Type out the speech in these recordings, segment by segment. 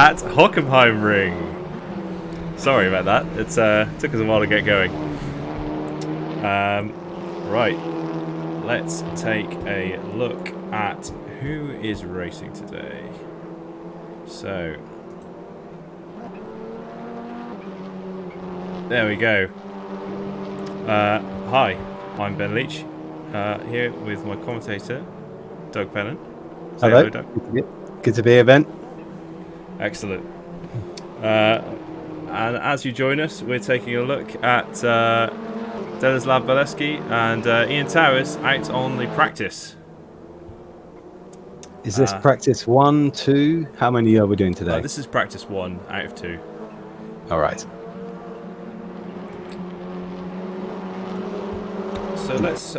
at Hockenheimring. Sorry about that. It took us a while to get going. Right, let's take a look at who is racing today. So, there we go. Hi, I'm Ben Leach, here with my commentator, Doug Pennon. Say hello, Doug. Good to be here, Ben. Excellent. And as you join us, we're taking a look at Denislav Baleski and Ian Towers out on the practice. Is this practice 1, 2? How many are we doing today? This is practice 1 out of 2. All right. So let's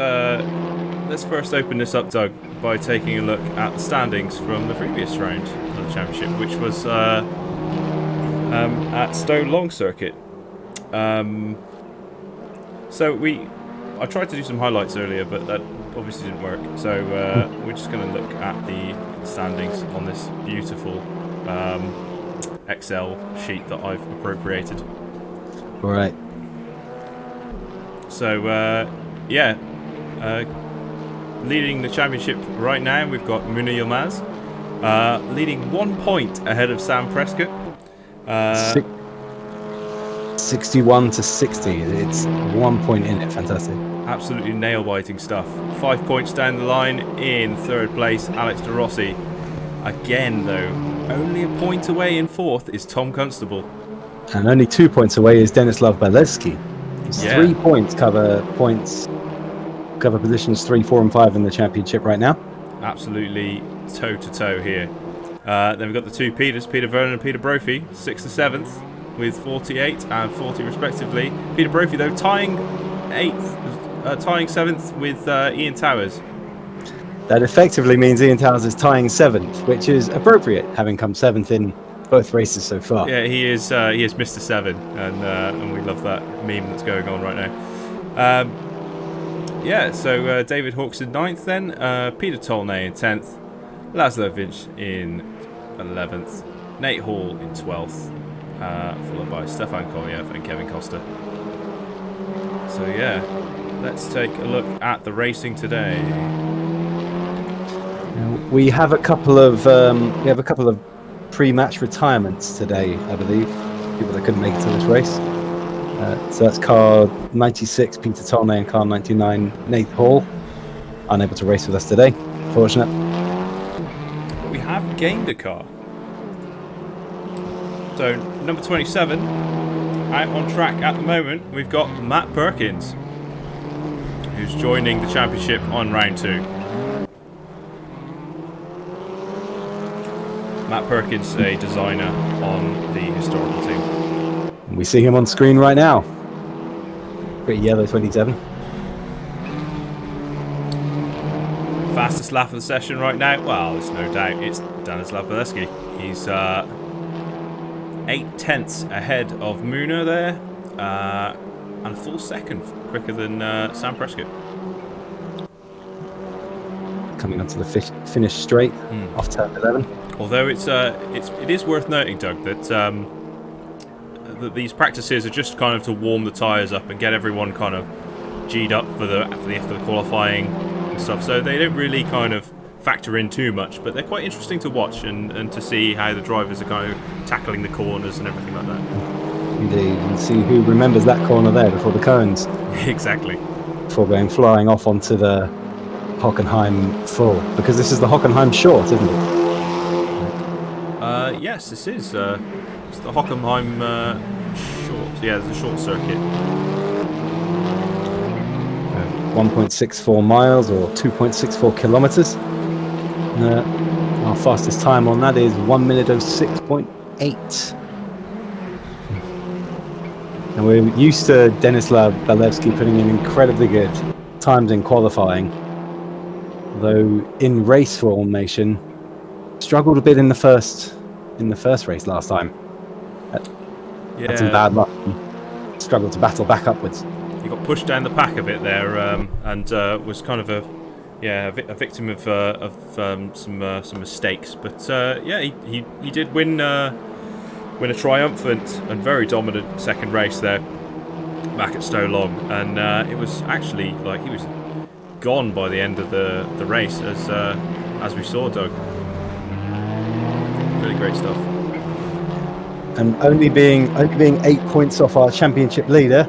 first open this up, Doug, by taking a look at the standings from the previous round of the championship, which was at Stone Long Circuit. So I tried to do some highlights earlier, but that obviously didn't work. So we're just going to look at the standings on this beautiful Excel sheet that I've appropriated. All right. So leading the championship right now, we've got Muna Yilmaz leading 1 point ahead of Sam Prescott. 61 to 60. It's 1 point in it. Fantastic. Absolutely nail-biting stuff. 5 points down the line in third place, Alex De Rossi. Again, though, only a point away in fourth is Tom Constable. And only 2 points away is Denislav Baleski. 3 points cover positions 3, 4, and 5 in the championship right now. Absolutely toe-to-toe here. Then we've got the two Peters, Peter Vernon and Peter Brophy, 6th and 7th with 48 and 40 respectively. Peter Brophy, though, tying 7th with Ian Towers. That effectively means Ian Towers is tying 7th, which is appropriate, having come 7th in both races so far. Yeah, he is Mr. 7, and we love that meme that's going on right now. So David Hawks in 9th then, Peter Tolnay in 10th, Laszlo Vinch in 11th, Nate Hall in 12th, followed by Stefan Kolyev and Kevin Costa. So let's take a look at the racing today. We have a couple of pre-match retirements today, I believe. People that couldn't make it to this race. So that's car 96, Peter Tolnay, and car 99, Nate Hall. Unable to race with us today, fortunate. We have gained a car. So number 27, out on track at the moment, we've got Matt Perkins, who's joining the championship on round 2. Matt Perkins, a designer on the historical team. We see him on screen right now. Pretty yellow 27. Fastest lap of the session right now? Well, there's no doubt it's Denislav Baleski. He's 8 tenths ahead of Muna there, and a full second quicker than Sam Prescott. Coming onto the finish straight off turn 11. Although it is worth noting, Doug, that that these practices are just kind of to warm the tyres up and get everyone kind of G'd up for the qualifying and stuff. So they don't really kind of factor in too much, but they're quite interesting to watch and to see how the drivers are kind of tackling the corners and everything like that. Indeed, and see who remembers that corner there before the cones. Exactly. Before going flying off onto the Hockenheim full, because this is the Hockenheim short, isn't it? Yes, this is. It's the Hockenheim short. Yeah, it's a short circuit. 1.64 miles or 2.64 kilometers. Our fastest time on that is 1 minute 06.8. And we're used to Denislav Baleski putting in incredibly good times in qualifying, though in race formation struggled a bit in the first race last time. Had some bad luck. Struggled to battle back upwards. He got pushed down the pack a bit there, and was kind of a victim of some mistakes. But he did win win a triumphant and very dominant second race there back at Stowe Long, and it was actually like he was gone by the end of the race, as we saw, Doug. Really great stuff. And only being 8 points off our championship leader.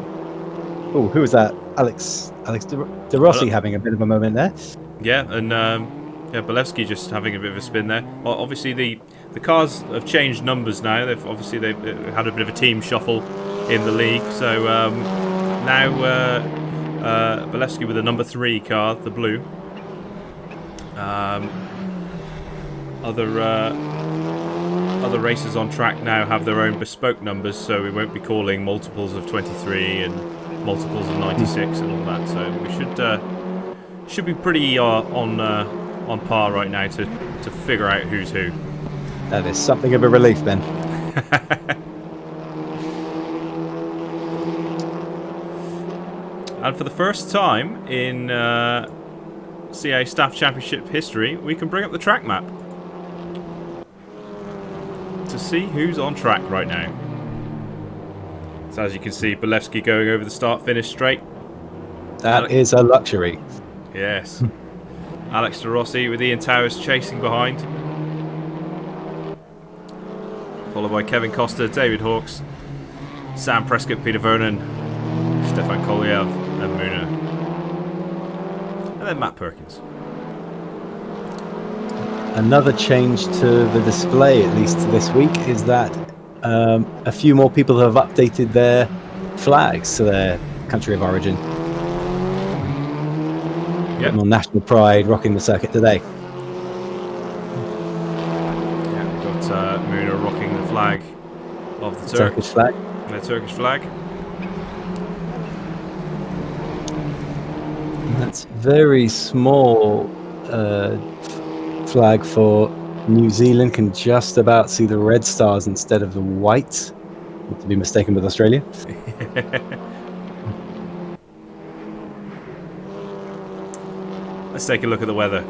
Oh, who was that? Alex De Rossi having a bit of a moment there. Yeah, and Bolevsky just having a bit of a spin there. Well, obviously the cars have changed numbers now. They've had a bit of a team shuffle in the league. So now Bolevsky with the number 3 car, the blue. Other racers on track now have their own bespoke numbers, so we won't be calling multiples of 23 and multiples of 96 and all that. So we should be pretty on par right now to figure out who's who. That is something of a relief then. And for the first time in CA Staff Championship history, we can bring up the track map to see who's on track right now. So as you can see, Bolevsky going over the start-finish straight. That is a luxury. Yes. Alex De Rossi with Ian Towers chasing behind. Followed by Kevin Costa, David Hawkes, Sam Prescott, Peter Vernon, Stefan Koliev and Muna. And then Matt Perkins. Another change to the display, at least this week, is that a few more people have updated their flags to their country of origin. Yep. More national pride rocking the circuit today. Yeah, we've got Muna rocking the flag of the Turkish flag. The Turkish flag. And that's very small flag for New Zealand. Can just about see the red stars instead of the white. Not to be mistaken with Australia. Let's take a look at the weather.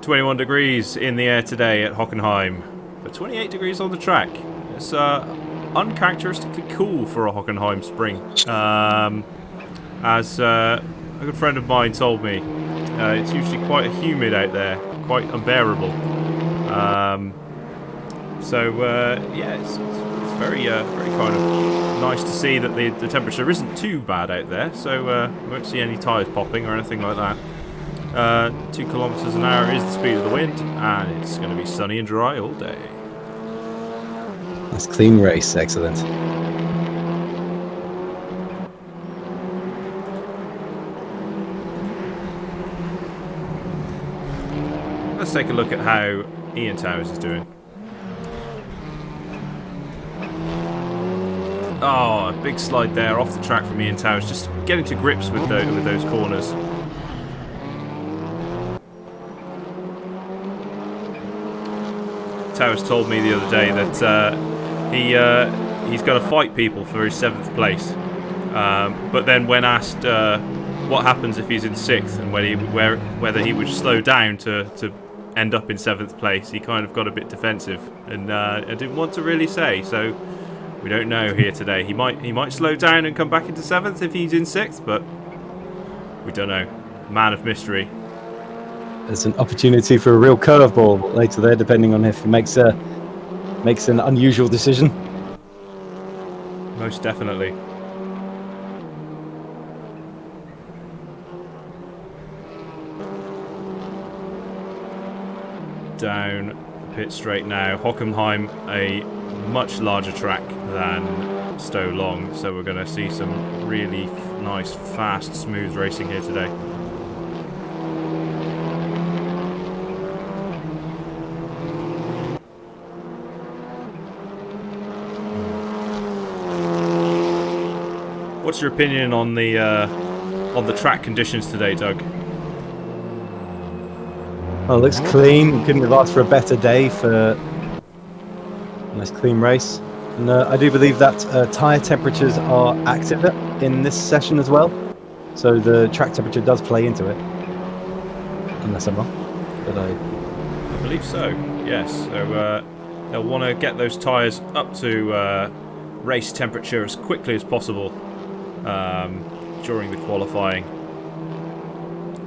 21 degrees in the air today at Hockenheim, but 28 degrees on the track. It's uncharacteristically cool for a Hockenheim spring. As a good friend of mine told me, it's usually quite humid out there, quite unbearable. Yeah, it's very kind of nice to see that the temperature isn't too bad out there, so we won't see any tyres popping or anything like that. 2 kilometres an hour is the speed of the wind, and it's going to be sunny and dry all day. That's clean race, excellent. Let's take a look at how Ian Towers is doing. Oh, a big slide there off the track from Ian Towers, just getting to grips with those corners. Towers told me the other day that he's going to fight people for his 7th place. But then when asked what happens if he's in 6th and whether he would slow down to end up in 7th place, he kind of got a bit defensive and I didn't want to really say. So we don't know here today. He might slow down and come back into 7th if he's in 6th, but we don't know. Man of mystery. There's an opportunity for a real curveball later there, depending on if he makes an unusual decision. Most definitely. Down pit straight now. Hockenheim, a much larger track than Stowe Long, so we're going to see some really nice, fast, smooth racing here today. What's your opinion on the track conditions today, Doug? Well, it looks clean. Couldn't have asked for a better day for a nice clean race. And I do believe that tyre temperatures are active in this session as well. So the track temperature does play into it. Unless I'm wrong. But I believe so. Yes, so they'll want to get those tyres up to race temperature as quickly as possible during the qualifying.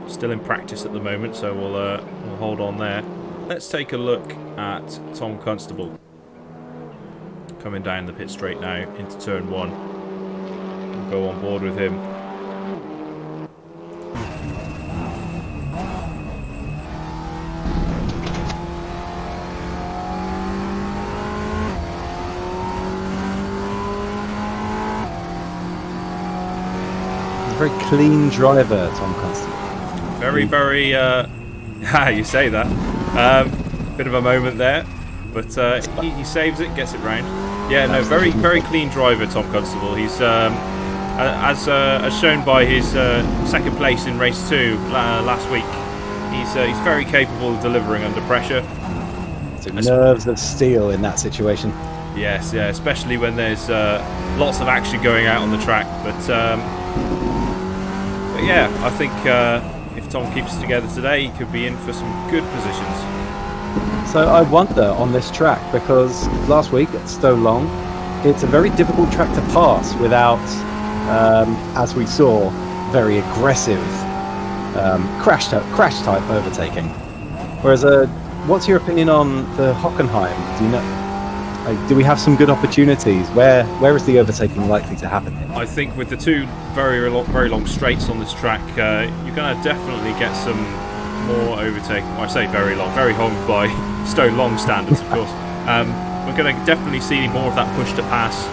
Still in practice at the moment, so we'll hold on there. Let's take a look at Tom Constable coming down the pit straight now into turn 1. We'll go on board with him. Very clean driver, Tom Constable. Very, you say that. Bit of a moment there, but he saves it, gets it round. Yeah, no, very, very clean driver, Tom Constable. He's as shown by his second place in race 2 last week. He's very capable of delivering under pressure. So nerves of steel in that situation. Yes, yeah, especially when there's lots of action going out on the track. But yeah, I think if Tom keeps it together today, he could be in for some good positions. So I wonder on this track, because last week at Stowe Long, it's a very difficult track to pass without, as we saw, very aggressive crash type overtaking. Whereas, what's your opinion on the Hockenheim? Do you know? Do we have some good opportunities? Where is the overtaking likely to happen here? I think with the two very long straights on this track, you're going to definitely get some more overtaking. Well, I say very long by Stowe Long standards, of course. We're going to definitely see more of that push to pass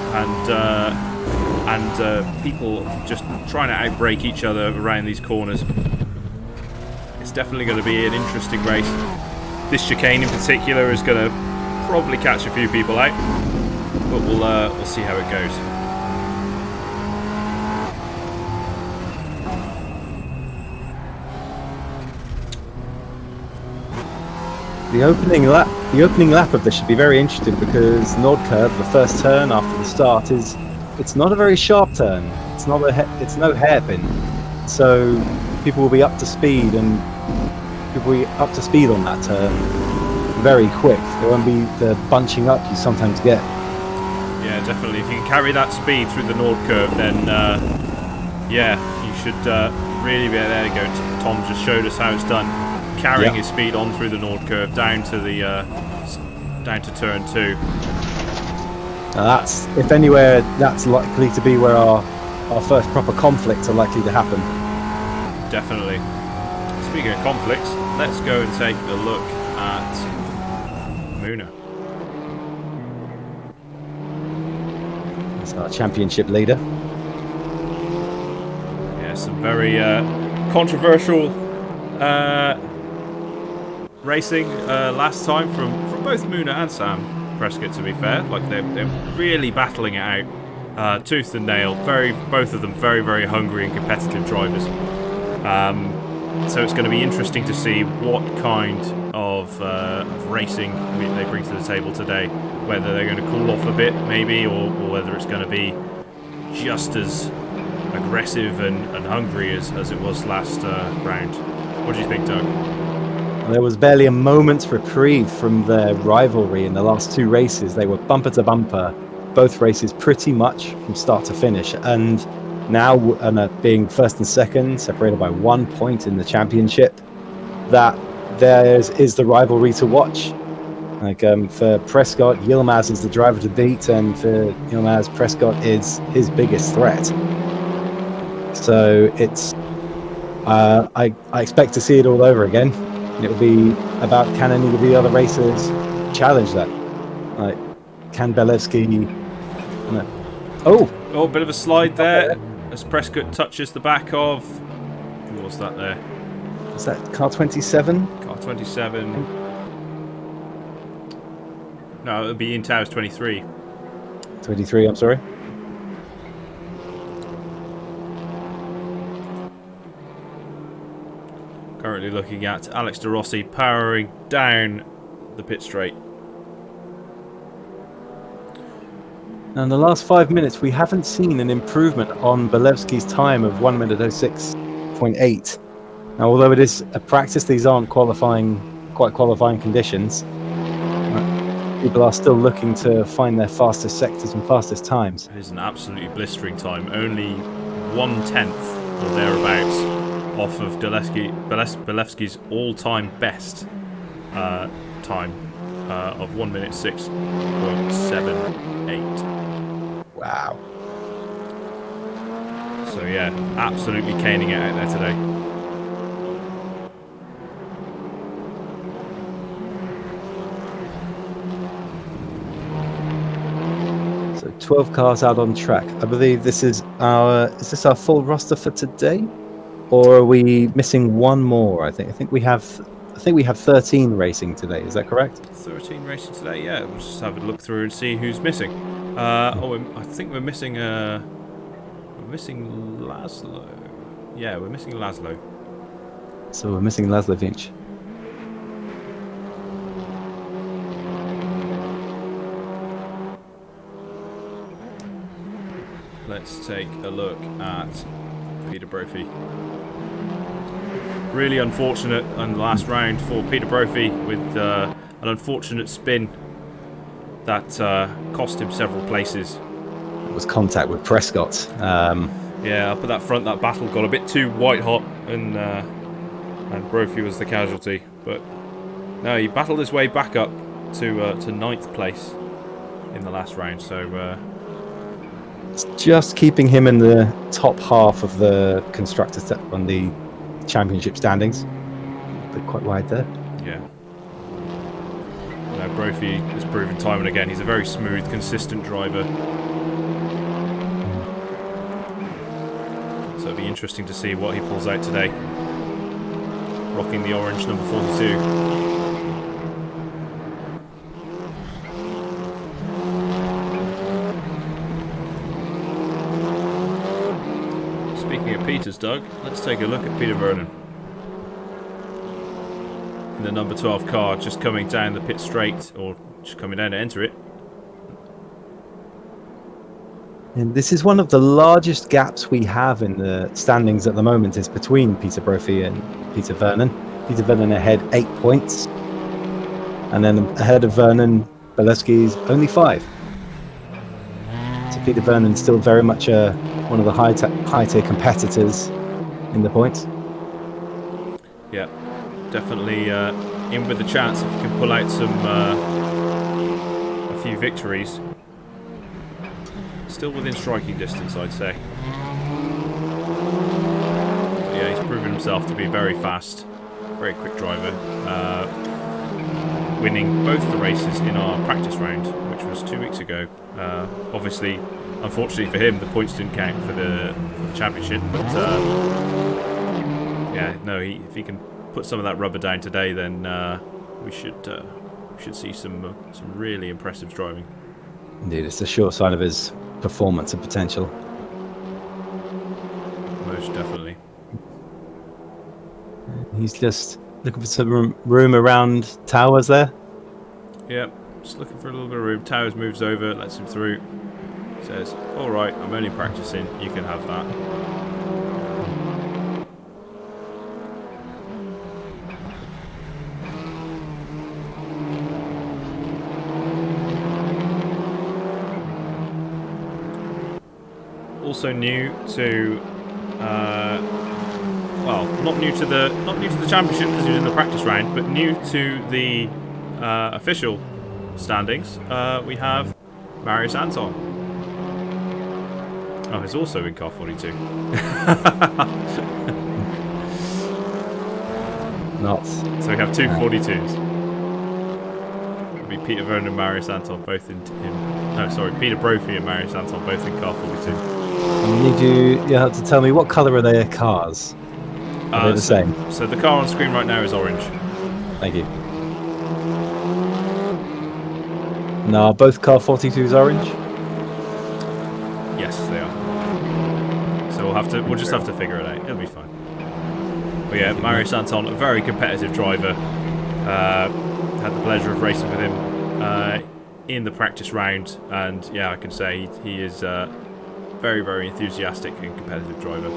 and people just trying to outbrake each other around these corners. It's definitely going to be an interesting race. This chicane in particular is going to probably catch a few people out, but we'll see how it goes. The opening lap of this should be very interesting because Nordkurve, the first turn after the start, it's not a very sharp turn. It's no hairpin, so people will be up to speed on that turn very quick. There won't be the bunching up you sometimes get. Yeah, definitely. If you can carry that speed through the Nordkurve, then yeah, you should really be there. You go. Tom just showed us how it's done, carrying his speed on through the Nordkurve down to turn 2. Now that's, if anywhere, that's likely to be where our first proper conflicts are likely to happen. Definitely. Speaking of conflicts, let's go and take a look at Muna. That's our championship leader. Yeah, some very controversial racing last time from both Muna and Sam Prescott, to be fair. Like they're really battling it out, tooth and nail. Both of them very hungry and competitive drivers. So it's going to be interesting to see what kind of racing they bring to the table today. Whether they're going to cool off a bit, maybe, or whether it's going to be just as aggressive and hungry as it was last round. What do you think, Doug? There was barely a moment's reprieve from their rivalry in the last 2 races. They were bumper to bumper, both races pretty much from start to finish. And now, being first and second, separated by 1 point in the championship, that is the rivalry to watch. Like for Prescott, Yilmaz is the driver to beat, and for Yilmaz, Prescott is his biggest threat. So it's I expect to see it all over again. It will be about, can any of the other racers challenge that? Like, can Belevsky? No. Oh, bit of a slide there as Prescott touches the back of. Who was that there? Is that car 27? Car 27. No, it would be Intow's 23. 23, I'm sorry. Currently looking at Alex De Rossi powering down the pit straight. Now, in the last 5 minutes, we haven't seen an improvement on Belevsky's time of 1 minute 06.8. Now, although it is a practice, these aren't qualifying conditions. People are still looking to find their fastest sectors and fastest times. It is an absolutely blistering time. Only 1/10 or thereabouts off of Belevsky's all-time best time of 1 minute 6.78. Wow. So yeah, absolutely caning it out there today. So 12 cars out on track. I believe this is our full roster for today, or are we missing one more? I think we have 13 racing today. Is that correct? 13 racing today. Yeah, we'll just have a look through and see who's missing. I think we're missing Laszlo. Yeah, we're missing Laszlo. So we're missing Laszlo Vinch. Let's take a look at Peter Brophy. Really unfortunate on the last round for Peter Brophy with an unfortunate spin that cost him several places. It was contact with Prescott. Yeah, up at that front, that battle got a bit too white hot, and Brophy was the casualty. But no, he battled his way back up to 9th place in the last round. So it's just keeping him in the top half of the constructors on the championship standings. But quite wide there. yeah. No, Brophy has proven time and again he's a very smooth, consistent driver. So it'll be interesting to see what he pulls out today. Rocking the orange number 42. Speaking of Peters, Doug, let's take a look at Peter Vernon. In the number 12 car, just coming down the pit straight, or just coming down to enter it. And this is one of the largest gaps we have in the standings at the moment, is between Peter Brophy and Peter Vernon. Peter Vernon ahead 8 points. And then ahead of Vernon, Belevsky's only 5. So Peter Vernon's still very much one of the high-tier competitors in the points. Yeah, definitely in with a chance if he can pull out a few victories. Still within striking distance, I'd say. But yeah, he's proven himself to be very fast, very quick driver, winning both the races in our practice round, which was 2 weeks ago. Obviously, unfortunately for him, the points didn't count for the championship, but yeah, no, if he can put some of that rubber down today, then we should see some really impressive driving. Indeed, it's a sure sign of his performance and potential. Most definitely. He's just looking for some room around Towers there. Yep, just looking for a little bit of room. Towers moves over, lets him through. Says, "Alright, I'm only practicing, you can have that." Also new to, well, not new to the championship because he was in the practice round, but new to the official standings. We have Marius Anton. Oh, he's also in car 42. Not. So we have two 42s. It'll be Peter Vernon and Marius Anton both in no, sorry, Peter Brophy and Marius Anton both in car 42. You have to tell me, what colour are their cars? Are they the same? So the car on screen right now is orange. Thank you. No, both car 42s orange? Yes, they are. So we'll just have to figure it out. It'll be fine. But yeah, Marius Anton, a very competitive driver. Had the pleasure of racing with him in the practice round, and yeah, I can say he is very, very enthusiastic and competitive driver.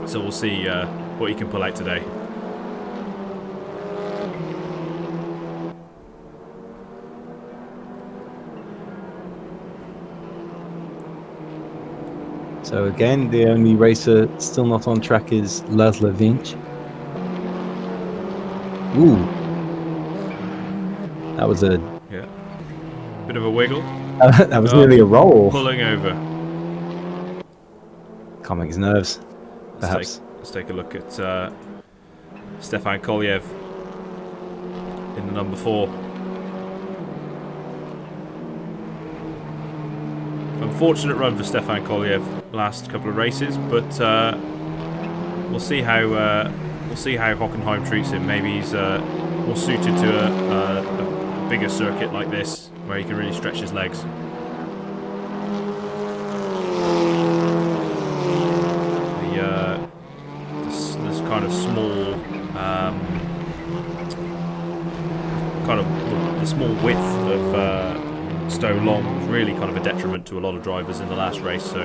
So we'll see what he can pull out today. So again, the only racer still not on track is Laszlo Vinch. Ooh, that was a Yeah. Bit of a wiggle. that was nearly a roll. Pulling over. Calming his nerves, perhaps. Let's take a look at Stefan Kolyev in the number 4. Unfortunate run for Stefan Kolyev last couple of races, but we'll see how Hockenheim treats him. Maybe he's more suited to a bigger circuit like this, where he can really stretch his legs. This kind of small, the small width of Stowe Long was really kind of a detriment to a lot of drivers in the last race. So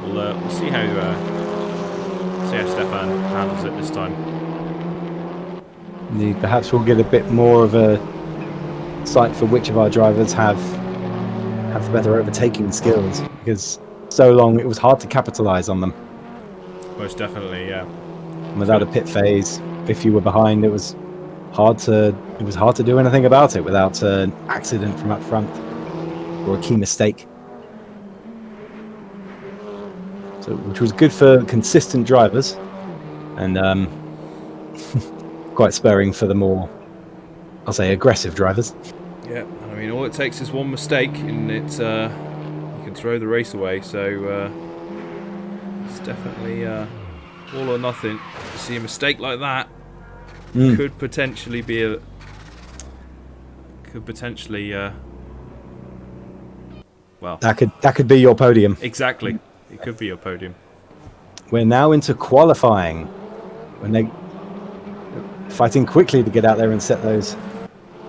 we'll see how Stefan handles it this time. Perhaps we'll get a bit more of a sight for which of our drivers have the better overtaking skills, because so long it was hard to capitalize on them. Most definitely, yeah. And without a pit phase, if you were behind, it was hard to do anything about it without an accident from up front or a key mistake. So, which was good for consistent drivers, and quite sparing for the more, I'll say, aggressive drivers. Yeah, I mean, all it takes is one mistake, and you can throw the race away. So it's definitely all or nothing. You see a mistake like that could potentially be well, that could be your podium. Exactly, it could be your podium. We're now into qualifying, when they fighting quickly to get out there and set those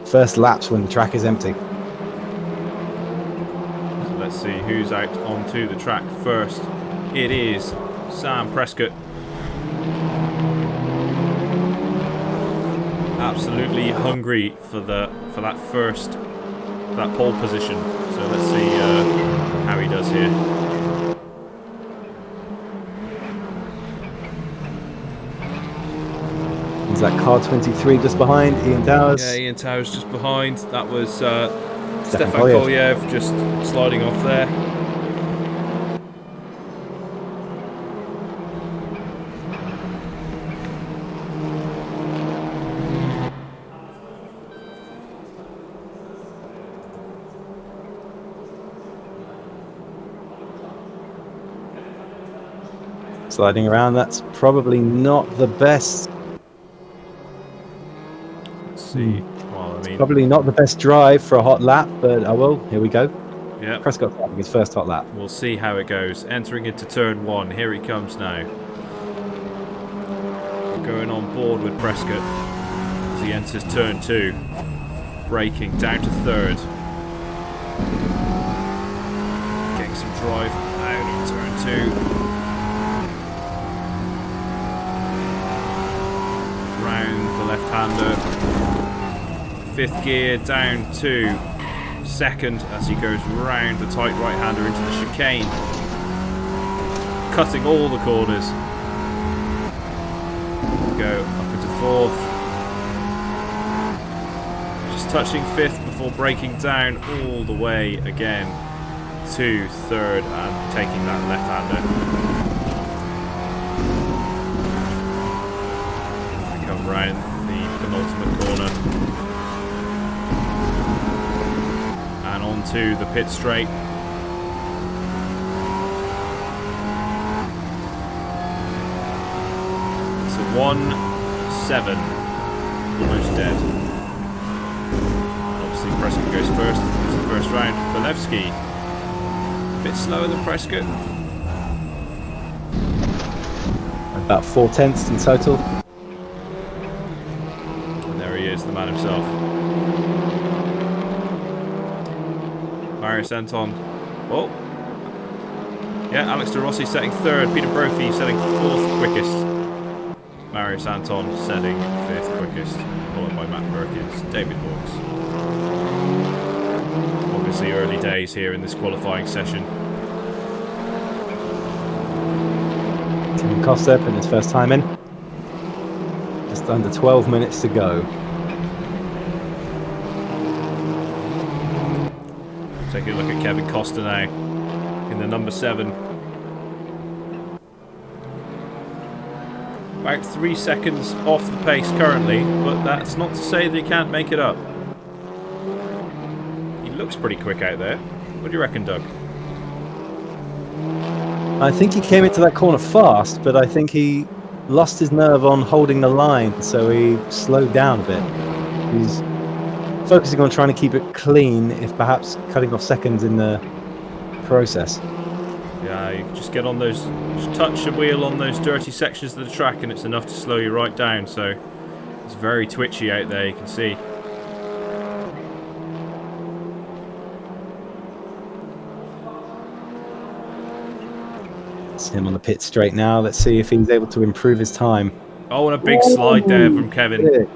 first laps when the track is empty. So let's see who's out onto the track first. It is Sam Prescott. Absolutely hungry for that pole position. So let's see how he does here. Is that car 23 just behind Ian Towers? Yeah, Ian Towers just behind. That was Stefan Kolyev Kolyev just sliding off there. Sliding around, that's probably not the best. Let's see. Well, I mean, probably not the best drive for a hot lap, but oh well, here we go. Yeah. Prescott's having his first hot lap. We'll see how it goes. Entering into turn 1. Here he comes now. Going on board with Prescott as he enters turn 2. Braking down to 3rd. Getting some drive out of turn 2. Round the left-hander. 5th gear down to 2nd as he goes round the tight right-hander into the chicane. Cutting all the corners. Go up into 4th. Just touching 5th before breaking down all the way again to 3rd and taking that left-hander. Come round the penultimate corner and onto the pit straight. It's a 1-7, almost dead. Obviously Prescott goes first. It's the first round. Balevsky, a bit slower than Prescott. About 4/10 in total. He is the man himself. Marius Anton. Oh. Yeah, Alex De Rossi setting 3rd. Peter Brophy setting 4th quickest. Marius Anton setting 5th quickest. Followed by Matt Perkins. David Hawkes. Obviously early days here in this qualifying session. And Costa putting his first time in. Just under 12 minutes to go. Take a look at Kevin Costa now in the number 7. About 3 seconds off the pace currently, but that's not to say that he can't make it up. He looks pretty quick out there. What do you reckon, Doug? I think he came into that corner fast, but I think he lost his nerve on holding the line, so he slowed down a bit. He's focusing on trying to keep it clean, if perhaps cutting off seconds in the process. Yeah, you just get on those, just touch the wheel on those dirty sections of the track and it's enough to slow you right down, so it's very twitchy out there, you can see. It's him on the pit straight now. Let's see if he's able to improve his time. Oh, and a big slide there from Kevin.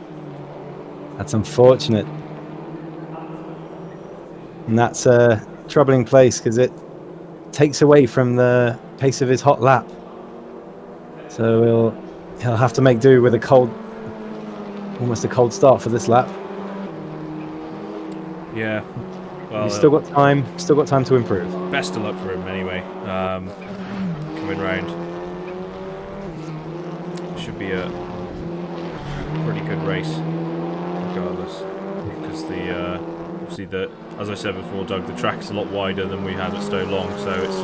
That's unfortunate. And that's a troubling place because it takes away from the pace of his hot lap. So he'll have to make do with almost a cold start for this lap. Yeah. Well, he's still got time to improve. Best of luck for him anyway. Coming round. Should be a pretty good race regardless. Because obviously as I said before, Doug, the track's a lot wider than we had at Stowe Long, so it's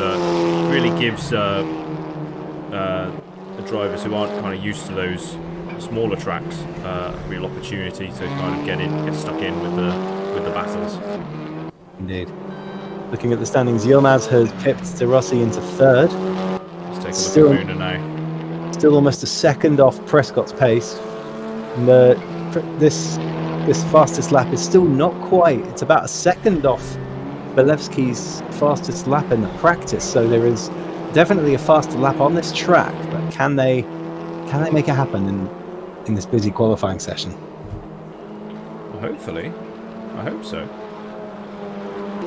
really gives the drivers who aren't kind of used to those smaller tracks a real opportunity to kind of get stuck in with the battles. Indeed. Looking at the standings, Yilmaz has pipped De Rossi into 3rd. Let's take a look at Muna now. Still almost a second off Prescott's pace. And this fastest lap is still not quite. It's about a second off Belevsky's fastest lap in the practice. So there is definitely a faster lap on this track. But can they make it happen in this busy qualifying session? Well, hopefully. I hope so.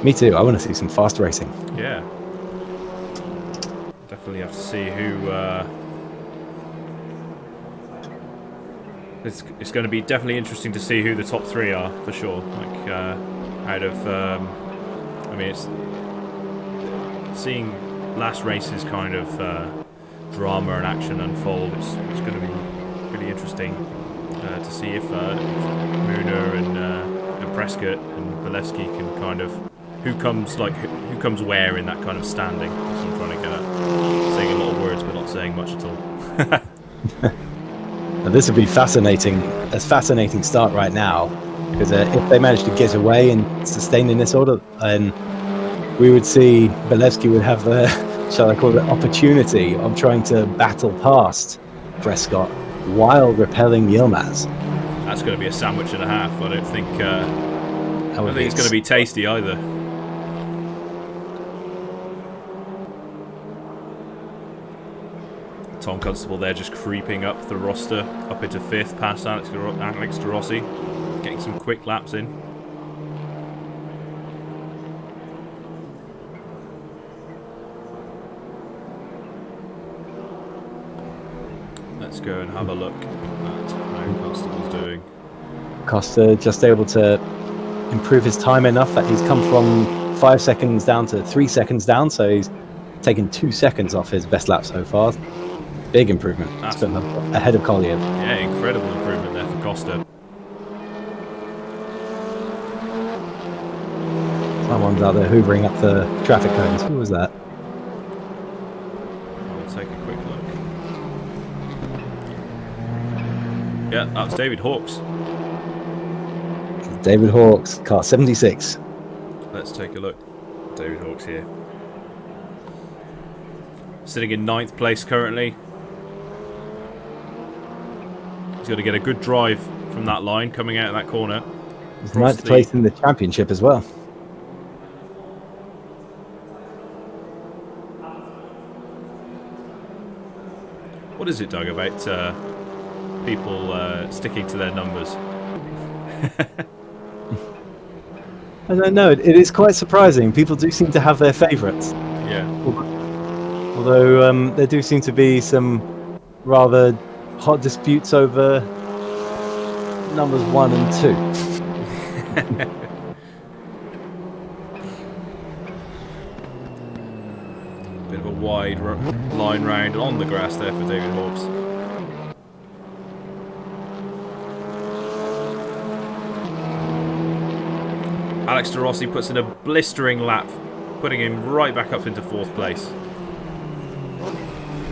Me too. I want to see some fast racing. Yeah. Definitely have to see who... It's going to be definitely interesting to see who the top 3 are, for sure. Like, out of... I mean, it's... Seeing last race's kind of drama and action unfold, it's going to be really interesting to see if Muna and Prescott and Belevsky can kind of... Who comes where in that kind of standing? That's what I'm trying to get at. Saying a lot of words but not saying much at all. This would be fascinating. A fascinating start right now, because if they manage to get away and sustain in this order, then we would see Belevsky would have the, shall I call it, opportunity of trying to battle past Prescott while repelling Yilmaz. That's going to be a sandwich and a half. I don't think it's going to be tasty either. Tom Constable there just creeping up the roster, up into 5th, past Alex De Rossi, getting some quick laps in. Let's go and have a look at how Constable's doing. Costa just able to improve his time enough that he's come from 5 seconds down to 3 seconds down, so he's taken 2 seconds off his best lap so far. Big improvement. It's been ahead of Koliev. Yeah, incredible improvement there for Costa. Someone's out there hoovering up the traffic cones. Who was that? I'll take a quick look. Yeah, that's David Hawkes. David Hawkes, car 76. Let's take a look. David Hawkes here. Sitting in 9th place currently. He's got to get a good drive from that line coming out of that corner. He's 9th place in the championship as well. What is it, Doug, about people sticking to their numbers? I don't know. It is quite surprising. People do seem to have their favourites. Yeah. Although there do seem to be some rather hot disputes over numbers 1 and 2. Bit of a wide line round on the grass there for David Hawkes. Alex de Rossi puts in a blistering lap, putting him right back up into 4th place.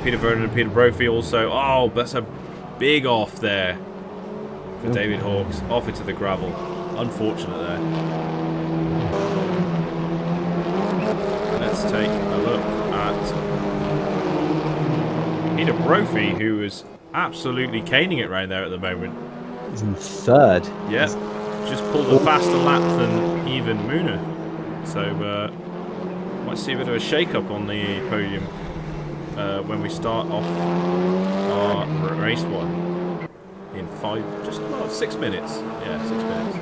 Peter Vernon and Peter Brophy also. Oh, that's a big off there for David Hawkes. Off into the gravel. Unfortunate there. Let's take a look at Peter Brophy, who is absolutely caning it round there at the moment. He's in 3rd. Yeah, just pulled a faster lap than even Muna. So, might see a bit of a shake-up on the podium when we start off our race 1 in 6 minutes. Yeah, 6 minutes.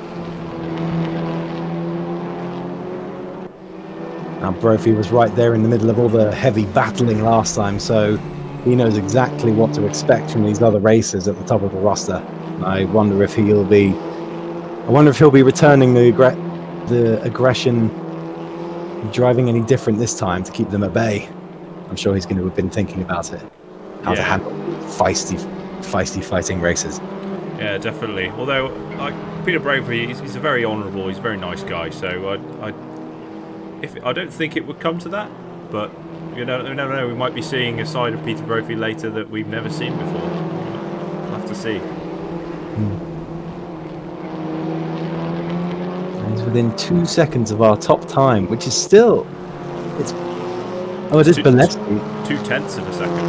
Now, Brophy was right there in the middle of all the heavy battling last time, so he knows exactly what to expect from these other racers at the top of the roster. I wonder if he'll be returning the aggression, driving any different this time to keep them at bay. I'm sure he's going to have been thinking about it, how to handle feisty fighting racers. Yeah, definitely. Although, like Peter Brophy, he's a very honourable, he's a very nice guy. So I don't think it would come to that, but you never know. We might be seeing a side of Peter Brophy later that we've never seen before. We'll have to see. And he's within 2 seconds of our top time, which is still it is Balevsky. 0.2 of a second.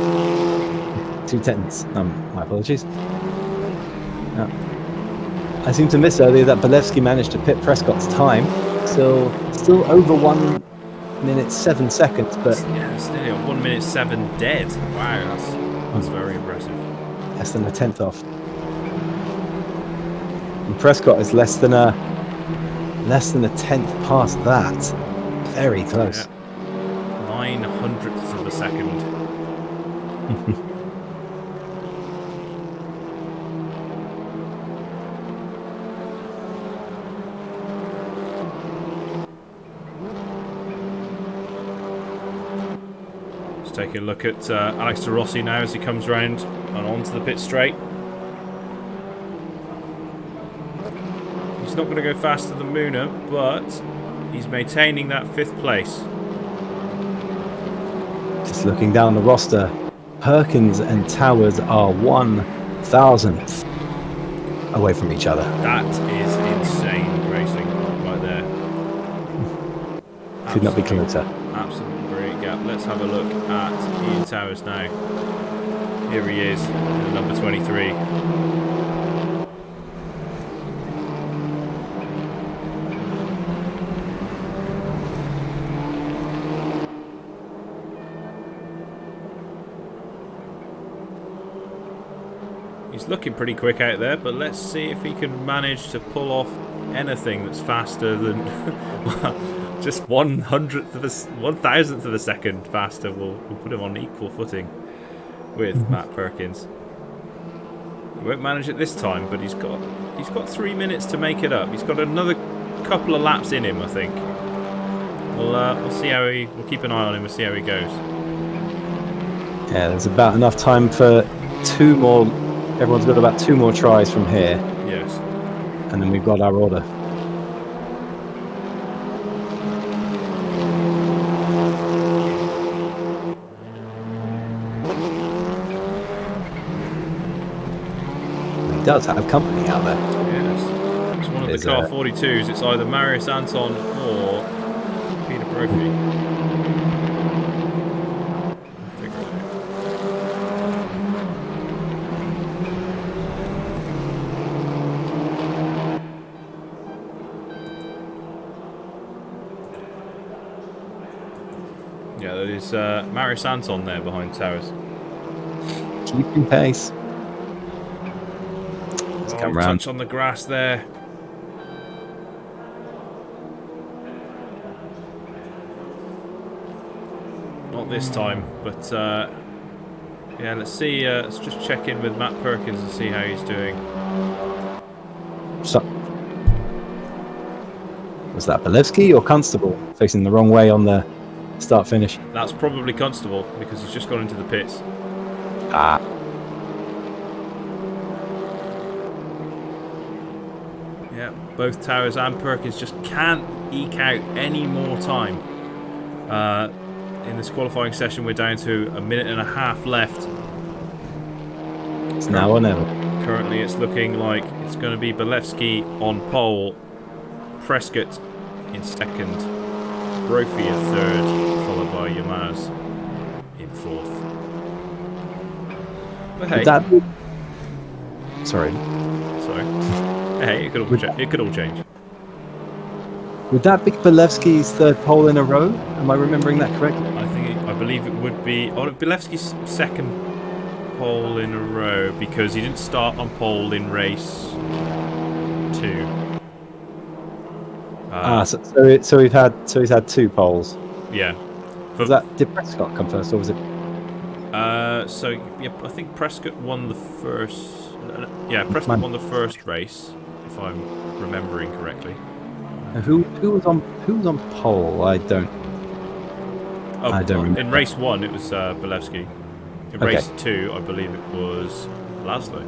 0.2. My apologies. I seem to miss earlier that Balevsky managed to pit Prescott's time. Still over 1 minute 7 seconds, but yeah, it's nearly 1 minute 7 dead. Wow, that's very impressive. Less than a 10th off. And Prescott is less than a 10th past that. Very close. Yeah. 900ths of a second. Taking a look at Alex de Rossi now as he comes round and onto the pit straight. He's not going to go faster than Muna, but he's maintaining that 5th place. Just looking down the roster, Perkins and Towers are 1,000th away from each other. That is insane racing right there. Could not be closer. Absolutely brilliant gap. Let's have a look at Ian Towers now. Here he is, in number 23. He's looking pretty quick out there, but let's see if he can manage to pull off anything that's faster than just 1,000th of a second faster. We'll put him on equal footing with Matt Perkins. He won't manage it this time, but he's got 3 minutes to make it up. He's got another couple of laps in him, I think. We'll see how we'll keep an eye on him and see how he goes. Yeah, there's about enough time for 2 more. Everyone's got about 2 more tries from here. Yes. And then we've got our order. He does have company out there. Yes. It's one of the car 42s. It's either Marius Anton or Peter Brophy. Yeah, that is Marius Anton there behind Towers. Keeping pace. Let's come round. Touch on the grass there. Not this time, but Yeah, let's see. Let's just check in with Matt Perkins and see how he's doing. So, was that Belevsky or Constable facing the wrong way on the start finish? That's probably Constable because he's just gone into the pits. Ah. Yeah, both Towers and Perkins just can't eke out any more time. In this qualifying session, we're down to a minute and a half left. It's now or never. Currently, it's looking like it's going to be Belevsky on pole, Prescott in second, Brophy in third, followed by Yamaz in fourth. But hey, Sorry. Hey, it could all change. Would that be Belevsky's third pole in a row? Am I remembering that correctly? I believe it would be Belevsky's second pole in a row because he didn't start on pole in race 2. So he's had 2 poles. Yeah. Did Prescott come first, or was it? So yeah, I think Prescott won the first. Yeah, Prescott won the first race, if I'm remembering correctly. Who was on pole? I don't remember. In race 1, it was Belevsky. In race 2, I believe it was Laszlo.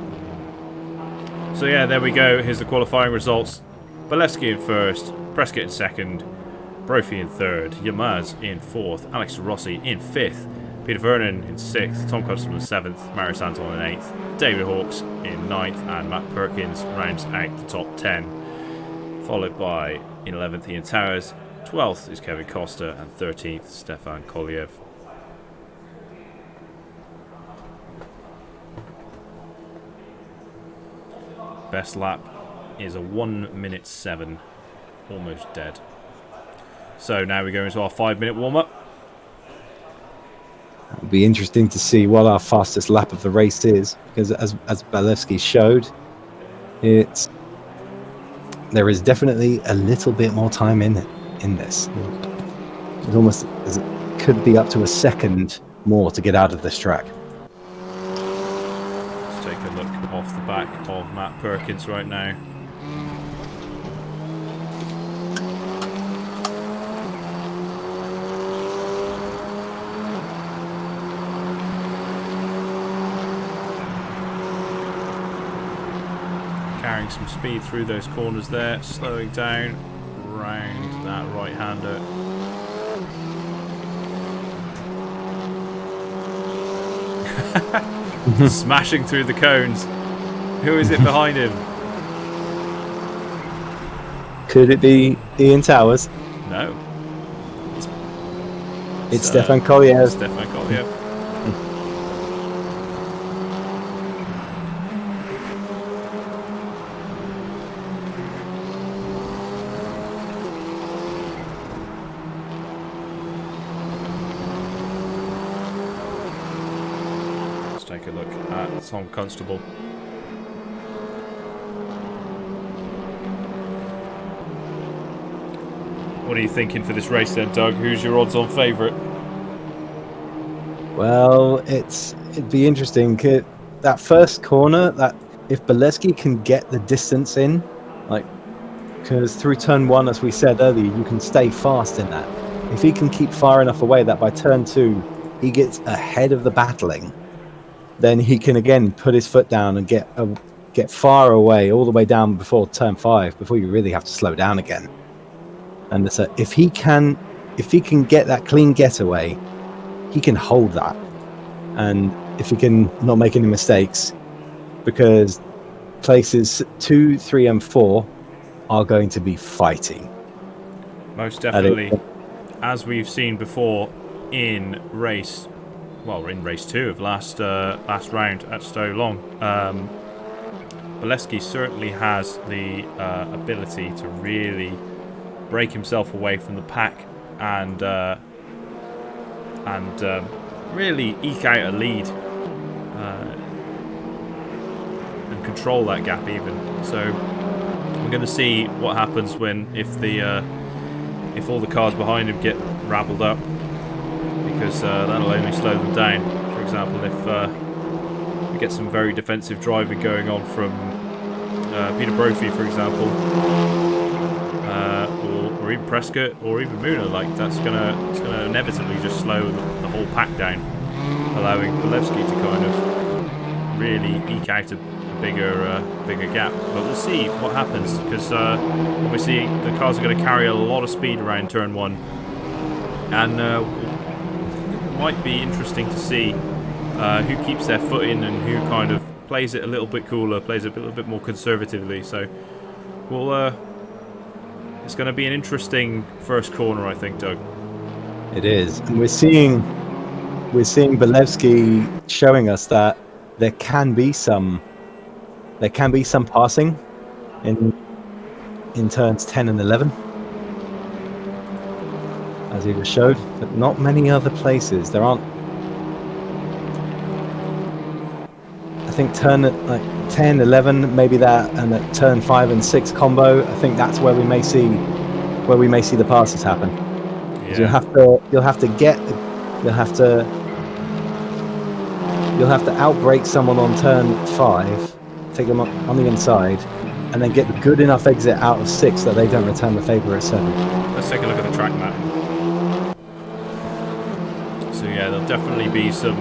So yeah, there we go. Here's the qualifying results. Belevsky in first, Prescott in second, Brophy in third, Yamaz in fourth, Alex Rossi in fifth, Peter Vernon in sixth, Tom Constable in seventh, Marius Anton in eighth, David Hawkes in ninth, and Matt Perkins rounds out the top 10. Followed by, in 11th, Ian Towers, 12th is Kevin Costa, and 13th, Stefan Koliev. Best lap is a 1:07, almost dead. So now we go into our 5-minute warm-up. It'll be interesting to see what our fastest lap of the race is, because as Belevsky showed, there is definitely a little bit more time in this. It almost could be up to a second more to get out of this track. Let's take a look off the back of Matt Perkins right now. Carrying some speed through those corners there, slowing down round that right-hander. Smashing through the cones. Who is it behind him? Could it be Ian Towers? No. It's Stefan Koliev. Stefan Koliev. Take a look at Tom Constable. What are you thinking for this race then, Doug? Who's your odds-on favourite? Well, it'd be interesting. That first corner, that if Belevsky can get the distance in, because through turn 1, as we said earlier, you can stay fast in that. If he can keep far enough away that by turn 2 he gets ahead of the battling, then he can again put his foot down and get far away, all the way down before turn 5, before you really have to slow down again. And so if he can get that clean getaway, he can hold that. And if he can not make any mistakes, because places 2, 3, and 4 are going to be fighting. Most definitely, as we've seen before in race 2 of last round at Stowe Long. Belevsky certainly has the ability to really break himself away from the pack and really eke out a lead and control that gap even. So we're going to see what happens if all the cars behind him get rabbled up, because that'll only slow them down. For example, if we get some very defensive driving going on from Peter Brophy, for example, or even Prescott, or even Muna, like it's gonna inevitably just slow the whole pack down, allowing Balevsky to kind of really eke out a bigger gap. But we'll see what happens, because obviously the cars are going to carry a lot of speed around turn 1, and it might be interesting to see who keeps their foot in and who kind of plays it a little bit cooler, plays it a little bit more conservatively. So we'll it's going to be an interesting first corner, I think, Doug. It is, and we're seeing Balevsky showing us that there can be some passing in turns 10 and 11, as he just showed, but not many other places. There aren't. I think turn like 10, 11, maybe that, and at turn 5 and 6 combo, I think that's where we may see the passes happen. Yeah. You'll have to outbrake someone on turn 5, take them on the inside, and then get the good enough exit out of 6 that they don't return the favour at 7. Let's take a look at the track map. So yeah, there'll definitely be some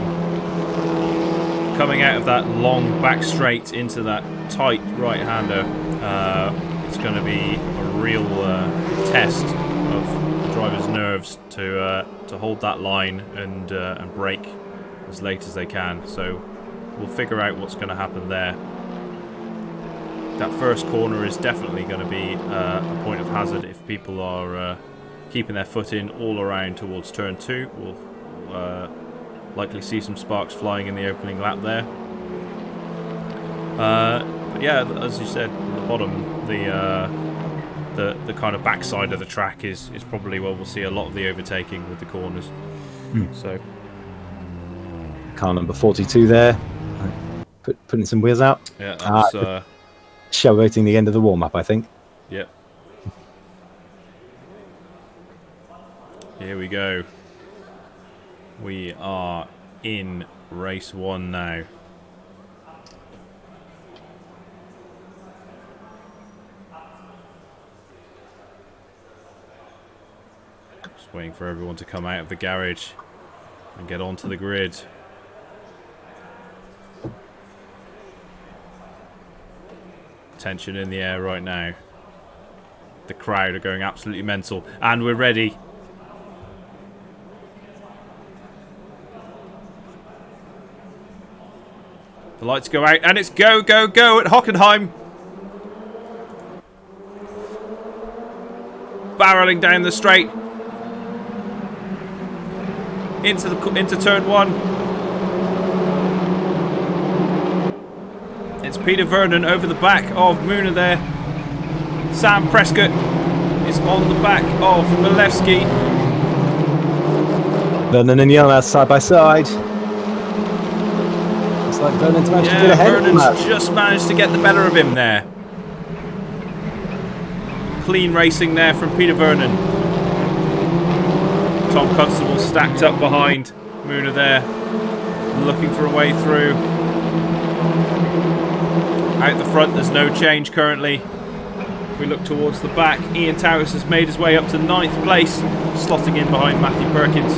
coming out of that long back straight into that tight right-hander. It's going to be a real test of the driver's nerves to hold that line and brake as late as they can. So we'll figure out what's going to happen there. That first corner is definitely going to be a point of hazard if people are keeping their foot in all around towards turn 2. We'll likely see some sparks flying in the opening lap there. But yeah, as you said at the bottom, the kind of backside of the track is probably where we'll see a lot of the overtaking with the corners. So car number 42 there, putting some wheels out. Yeah, that's showboating the end of the warm-up, I think. Yep. Here we go. We are in race 1 now. Just waiting for everyone to come out of the garage and get onto the grid. Tension in the air right now. The crowd are going absolutely mental, and we're ready. The lights go out, and it's go, go, go at Hockenheim. Barreling down the straight into turn 1. It's Peter Vernon over the back of Muna there. Sam Prescott is on the back of Balevsky. Vernon and Jonas side by side. Looks like Vernon's managed to get ahead. Vernon's just managed to get the better of him there. Clean racing there from Peter Vernon. Tom Constable stacked up behind Muna there, looking for a way through. Out the front, there's no change currently. We look towards the back. Ian Towers has made his way up to 9th place, slotting in behind Matthew Perkins.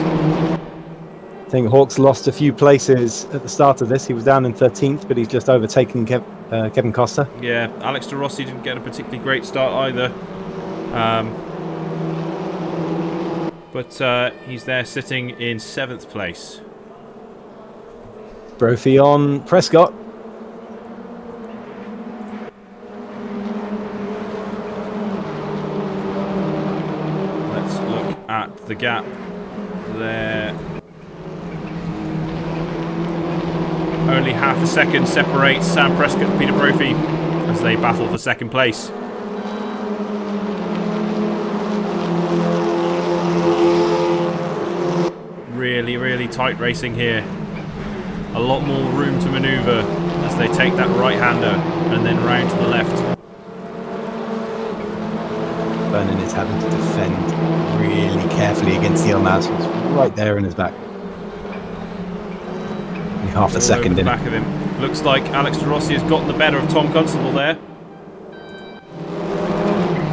I think Hawks lost a few places at the start of this. He was down in 13th, but he's just overtaken Kevin Costa. Yeah, Alex de Rossi didn't get a particularly great start either. But he's there sitting in 7th place. Brophy on Prescott. Let's look at the gap there. Only half a second separates Sam Prescott and Peter Brophy as they battle for 2nd place. Really, really tight racing here. A lot more room to manoeuvre as they take that right-hander and then round to the left. Vernon is having to defend really carefully against the Elmaz, who's right there in his back. Half a All second over the in. back of him. Looks like Alex de Rossi has gotten the better of Tom Constable there.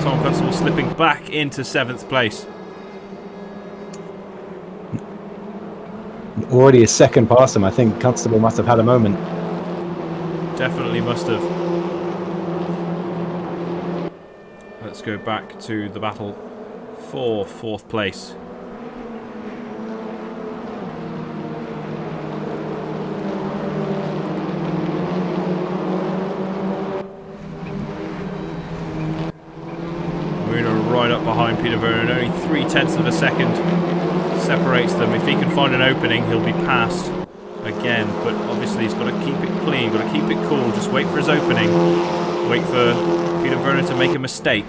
Tom Constable slipping back into 7th place. Already a second past him. I think Constable must have had a moment. Definitely must have. Let's go back to the battle for 4th place. Right up behind Peter Vernon, only 0.3 of a second separates them. If he can find an opening, he'll be passed again, but obviously he's got to keep it clean, got to keep it cool, just wait for his opening, wait for Peter Vernon to make a mistake.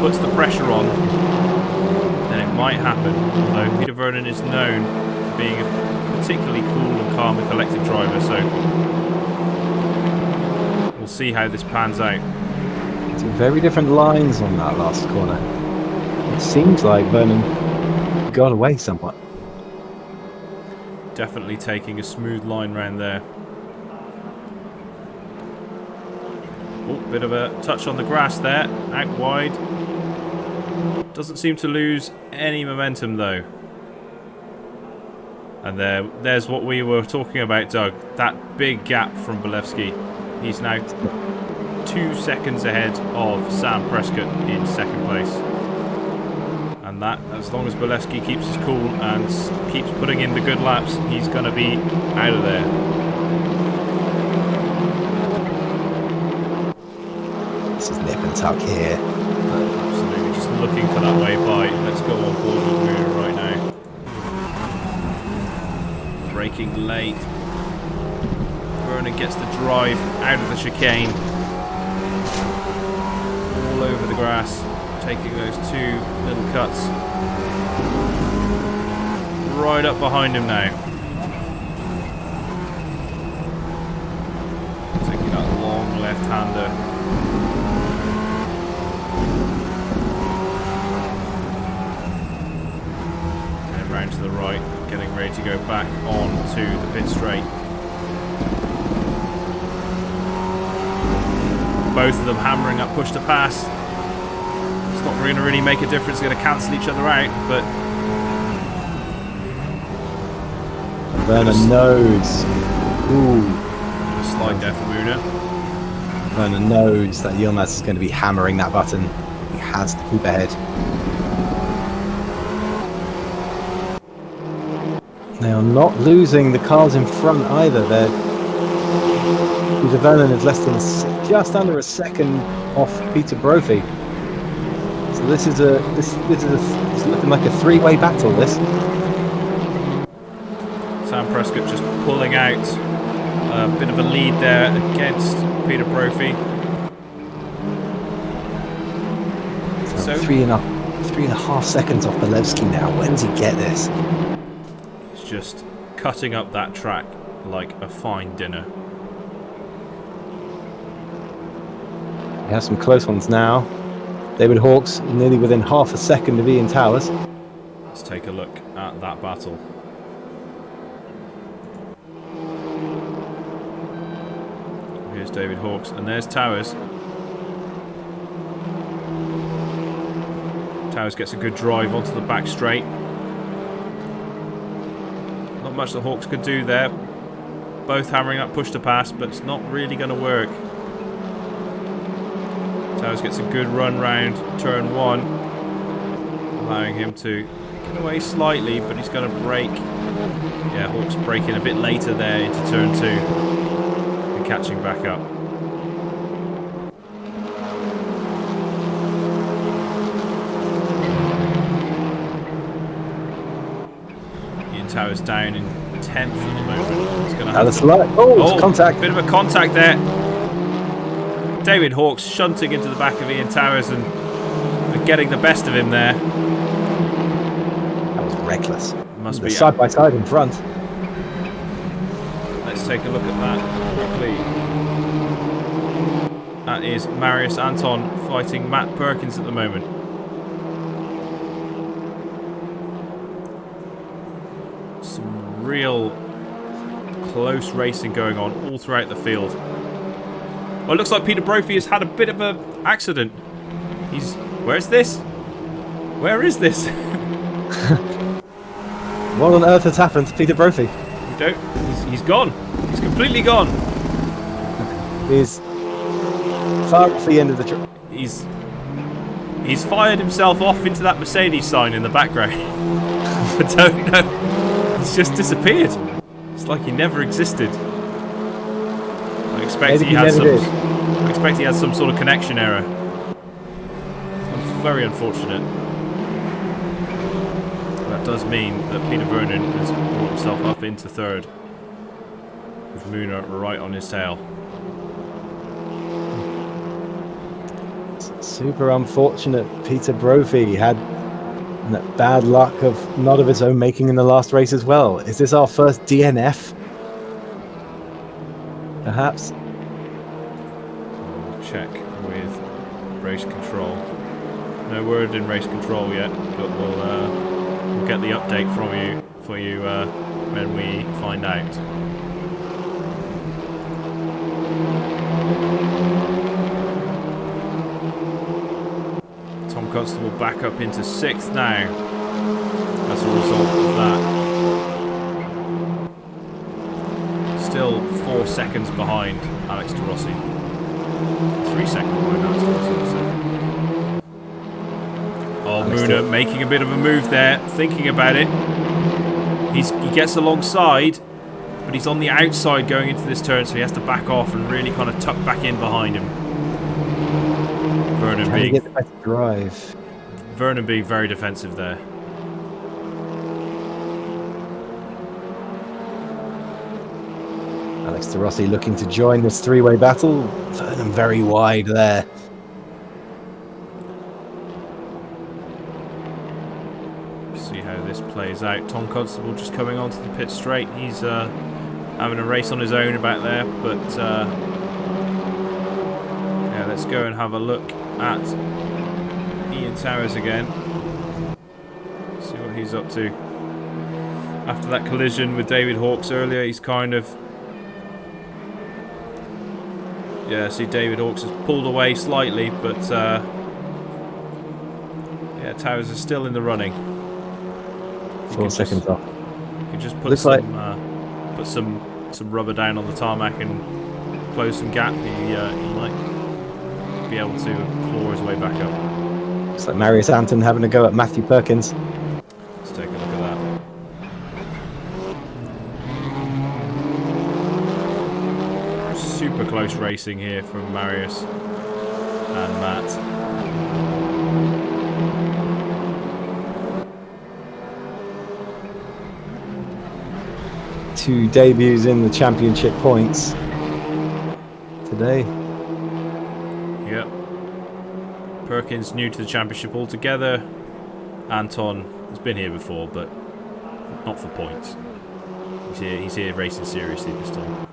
Puts the pressure on, then it might happen, although Peter Vernon is known for being a particularly cool and calm and collected driver, so we'll see how this pans out. Very different lines on that last corner. It seems like Vernon got away somewhat. Definitely taking a smooth line round there. Oh, bit of a touch on the grass there, out wide. Doesn't seem to lose any momentum though. And there's what we were talking about, Doug. That big gap from Bolewski. He's now 2 seconds ahead of Sam Prescott in 2nd place. And that, as long as Bolewski keeps his cool and keeps putting in the good laps, he's going to be out of there. This is nip and tuck here. Absolutely, just looking for that way by. Let's go on board with Muir right now. Braking late. Vernon gets the drive out of the chicane. All over the grass, taking those 2 little cuts. Right up behind him now. Taking that long left-hander. And round to the right, getting ready to go back on to the pit straight. Both of them hammering up push to pass. It's not going to really make a difference, it's going to cancel each other out, but Vernon knows. Ooh. a slide there for Muna. Vernon knows that Yilmaz is going to be hammering that button. He has to keep ahead. They are not losing the cars in front either. Peter Vernon is less than just under a second off Peter Brophy. So this is it's looking like a 3-way battle. This. Sam Prescott just pulling out a bit of a lead there against Peter Brophy. So 3.5 seconds off Bolewski now. When does he get this? He's just cutting up that track like a fine dinner. We have some close ones now. David Hawkes nearly within half a second of Ian Towers. Let's take a look at that battle. Here's David Hawkes, and there's Towers. Towers gets a good drive onto the back straight. Not much that Hawkes could do there. Both hammering up push to pass, but it's not really going to work. Towers gets a good run round turn 1, allowing him to get away slightly, but he's going to brake. Yeah, Hawkes braking a bit later there into turn 2 and catching back up. Ian Towers down in 10th at the moment. He's going to have it's contact. Bit of a contact there. David Hawkes shunting into the back of Ian Towers and getting the best of him there. That was reckless. Must be side by side in front. Let's take a look at that quickly. That is Marius Anton fighting Matt Perkins at the moment. real close racing going on all throughout the field. Well, it looks like Peter Brophy has had a bit of an accident. Where's this? Where is this? What on earth has happened to Peter Brophy? He's gone. He's completely gone. He's far off the end of the track. He's fired himself off into that Mercedes sign in the background. I don't know. He's just disappeared. It's like he never existed. I expect he had some sort of connection error. Very unfortunate. That does mean that Peter Vernon has brought himself up into third, with Muna right on his tail. Super unfortunate. Peter Brophy had that bad luck of not of his own making in the last race as well. Is this our first DNF? Perhaps. We'll check with race control. No word in race control yet, but we'll get the update for you when we find out. Tom Constable back up into 6th now as a result of that. Still 4 seconds behind Alex de Rossi. 3 seconds behind Alex de Rossi. Oh, Muna making a bit of a move there, thinking about it. He gets alongside, but he's on the outside going into this turn, so he has to back off and really kind of tuck back in behind him. Vernon being get the better drive. Vernon being very defensive there. Alex de Rossi looking to join this three-way battle. Vernon very wide there. See how this plays out. Tom Constable just coming onto the pit straight. He's having a race on his own about there, but yeah, let's go and have a look at Ian Towers again. See what he's up to. After that collision with David Hawkes earlier, he's kind of... Yeah, see David Hawkes has pulled away slightly, but yeah, Towers is still in the running. 4 seconds off. You can just put some rubber down on the tarmac and close some gap. He might be able to claw his way back up. Looks like Marius Anton having a go at Matthew Perkins. Let's take a look at that. Super close racing here from Marius and Matt. Two debuts in the championship points today. Yep. Perkins new to the championship altogether. Anton has been here before, but not for points. He's here racing seriously this time.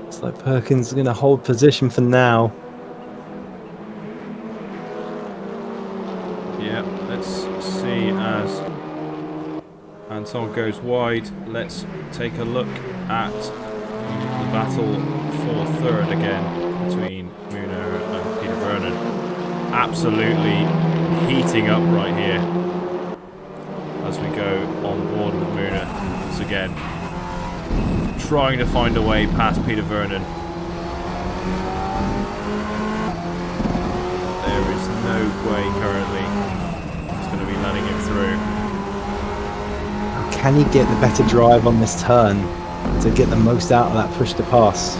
Looks like Perkins is going to hold position for now. Yeah, let's see as Anton goes wide. Let's take a look at the battle for third again between Muna and Peter Vernon. Absolutely heating up right here as we go on board with Muna once again. Trying to find a way past Peter Vernon. There is no way currently he's going to be letting him through. Can he get the better drive on this turn to get the most out of that push to pass?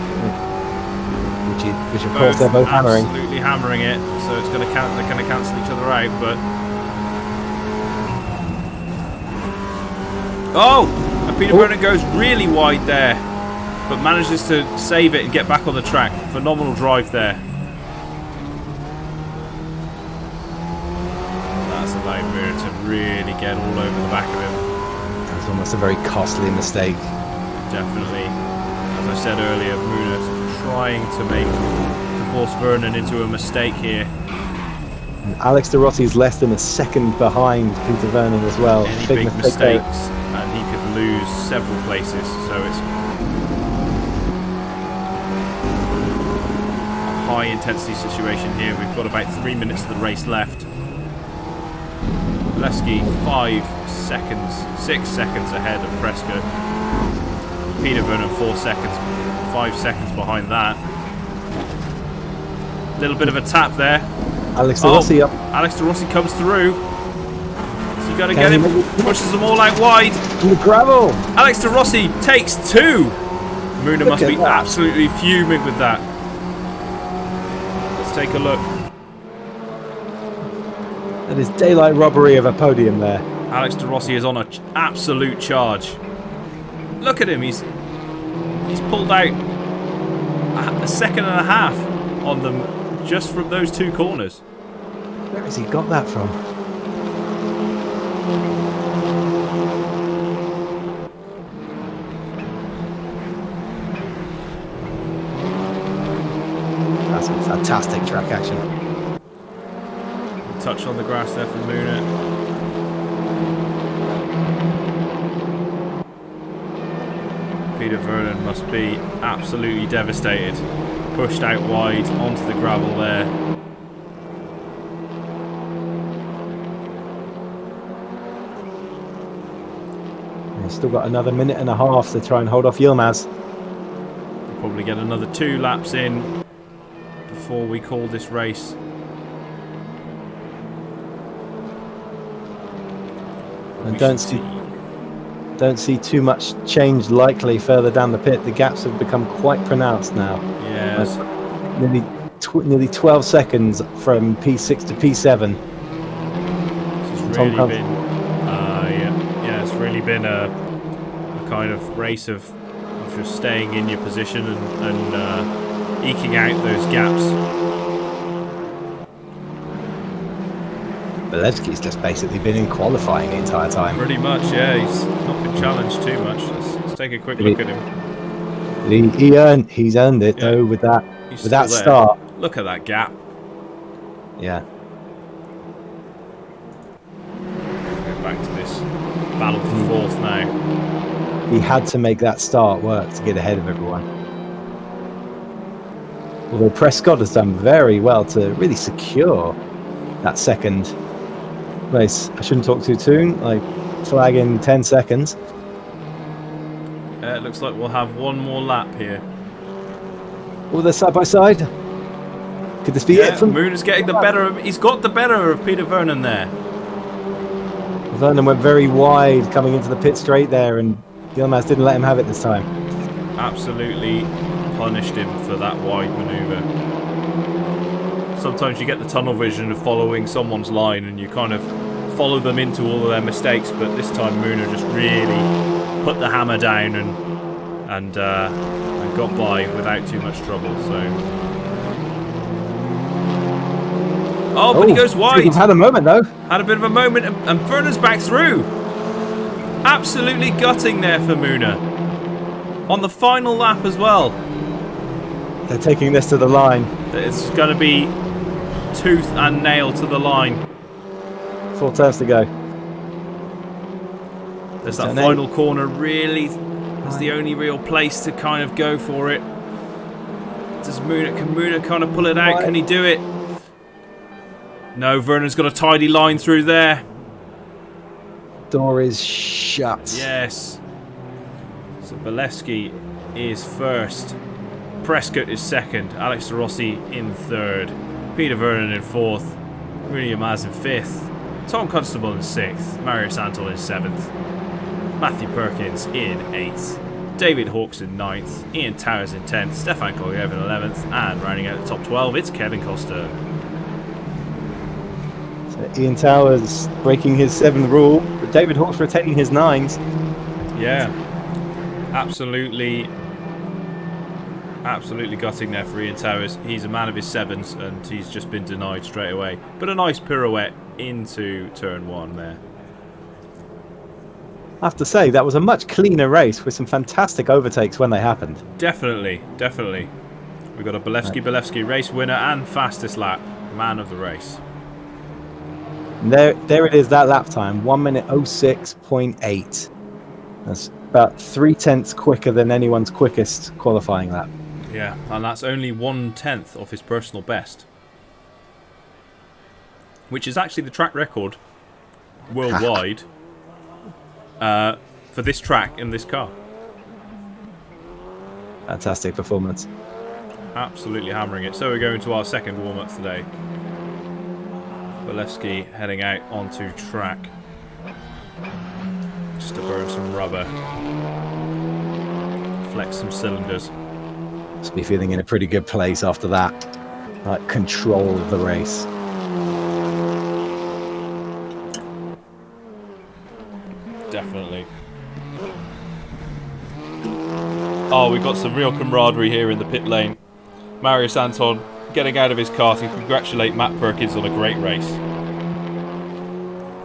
Which of course they're both hammering. Absolutely hammering it, so it's going to they're going to cancel each other out, but... Oh! And Peter Vernon goes really wide there, but manages to save it and get back on the track. Phenomenal drive there. That's allowed Muna to really get all over the back of him. That's almost a very costly mistake. Definitely. As I said earlier, Muna trying to force Vernon into a mistake here. Alex De Rossi's less than a second behind Peter Vernon as well. Any big mistake mistakes and he could lose several places. So it's a high intensity situation here. We've got about 3 minutes of the race left. Lesky 5 seconds, 6 seconds ahead of Prescott. Peter Vernon 4 seconds, 5 seconds behind that. Little bit of a tap there. Alex De Rossi up. Alex De Rossi comes through. So you got to get him. Pushes them all out wide. In the gravel. Alex De Rossi takes 2. Muna must be absolutely fuming with that. Let's take a look. That is daylight robbery of a podium there. Alex De Rossi is on an absolute charge. Look at him. He's pulled out a second and a half on them just from those 2 corners. Where has he got that from? That's some fantastic track action. Touch on the grass there from Muna. Peter Vernon must be absolutely devastated. Pushed out wide onto the gravel there. He's still got another minute and a half to try and hold off Yilmaz. We'll probably get another 2 laps in before we call this race. And don't see too much change likely further down the pit. The gaps have become quite pronounced now. Yes. Nearly 12 seconds from P6 to P7. It's really been, it's really been a kind of race of just staying in your position and eking out those gaps. Belevsky's just basically been in qualifying the entire time. Pretty much, yeah. He's not been challenged too much. Let's take a quick look at him. He's earned it though with that start. Look at that gap. Yeah. Let's go back to this battle for fourth now. He had to make that start work to get ahead of everyone. Although Prescott has done very well to really secure that second place. I shouldn't talk too soon. Like flag in 10 seconds. It looks like we'll have one more lap here. Oh, they're side by side. Could this be it? Muna's getting the better of. He's got the better of Peter Vernon there. Vernon went very wide coming into the pit straight there, and Yilmaz didn't let him have it this time. Absolutely punished him for that wide manoeuvre. Sometimes you get the tunnel vision of following someone's line and you kind of follow them into all of their mistakes, but this time Muna just really put the hammer down and got by without too much trouble. So, but he goes wide. He's had a moment though. Had a bit of a moment, and Vernon's back through. Absolutely gutting there for Muna on the final lap as well. They're taking this to the line. It's going to be tooth and nail to the line. 4 turns to go. There's that final corner, really is the only real place to kind of go for it. Can Muna kind of pull it out? Can he do it? No, Vernon's got a tidy line through there. Door is shut. Yes. So Belevsky is first. Prescott is second. Alex De Rossi in third. Peter Vernon in fourth. William Yilmaz in fifth. Tom Constable in sixth. Mario Santel in seventh. Matthew Perkins in eighth. David Hawks in ninth. Ian Towers in 10th. Stefan Kolyev in 11th. And rounding out the top 12, it's Kevin Costa. So Ian Towers breaking his 7 rule, but David Hawks retaining his 9s. Yeah. Absolutely gutting there for Ian Towers. He's a man of his 7s and he's just been denied straight away. But a nice pirouette into turn 1 there. I have to say, that was a much cleaner race with some fantastic overtakes when they happened. Definitely. We've got a Belevsky race winner and fastest lap. Man of the race. And there it is, that lap time, 1:06.8. That's about 0.3 quicker than anyone's quickest qualifying lap. Yeah, and that's only 1/10 of his personal best, which is actually the track record worldwide for this track in this car. Fantastic performance. Absolutely hammering it. So we're going to our second warm-up today. Walewski heading out onto track just to burn some rubber, flex some cylinders. Must be feeling in a pretty good place after that. Like control of the race. Definitely. Oh, we've got some real camaraderie here in the pit lane. Marius Anton getting out of his car to congratulate Matt Perkins on a great race.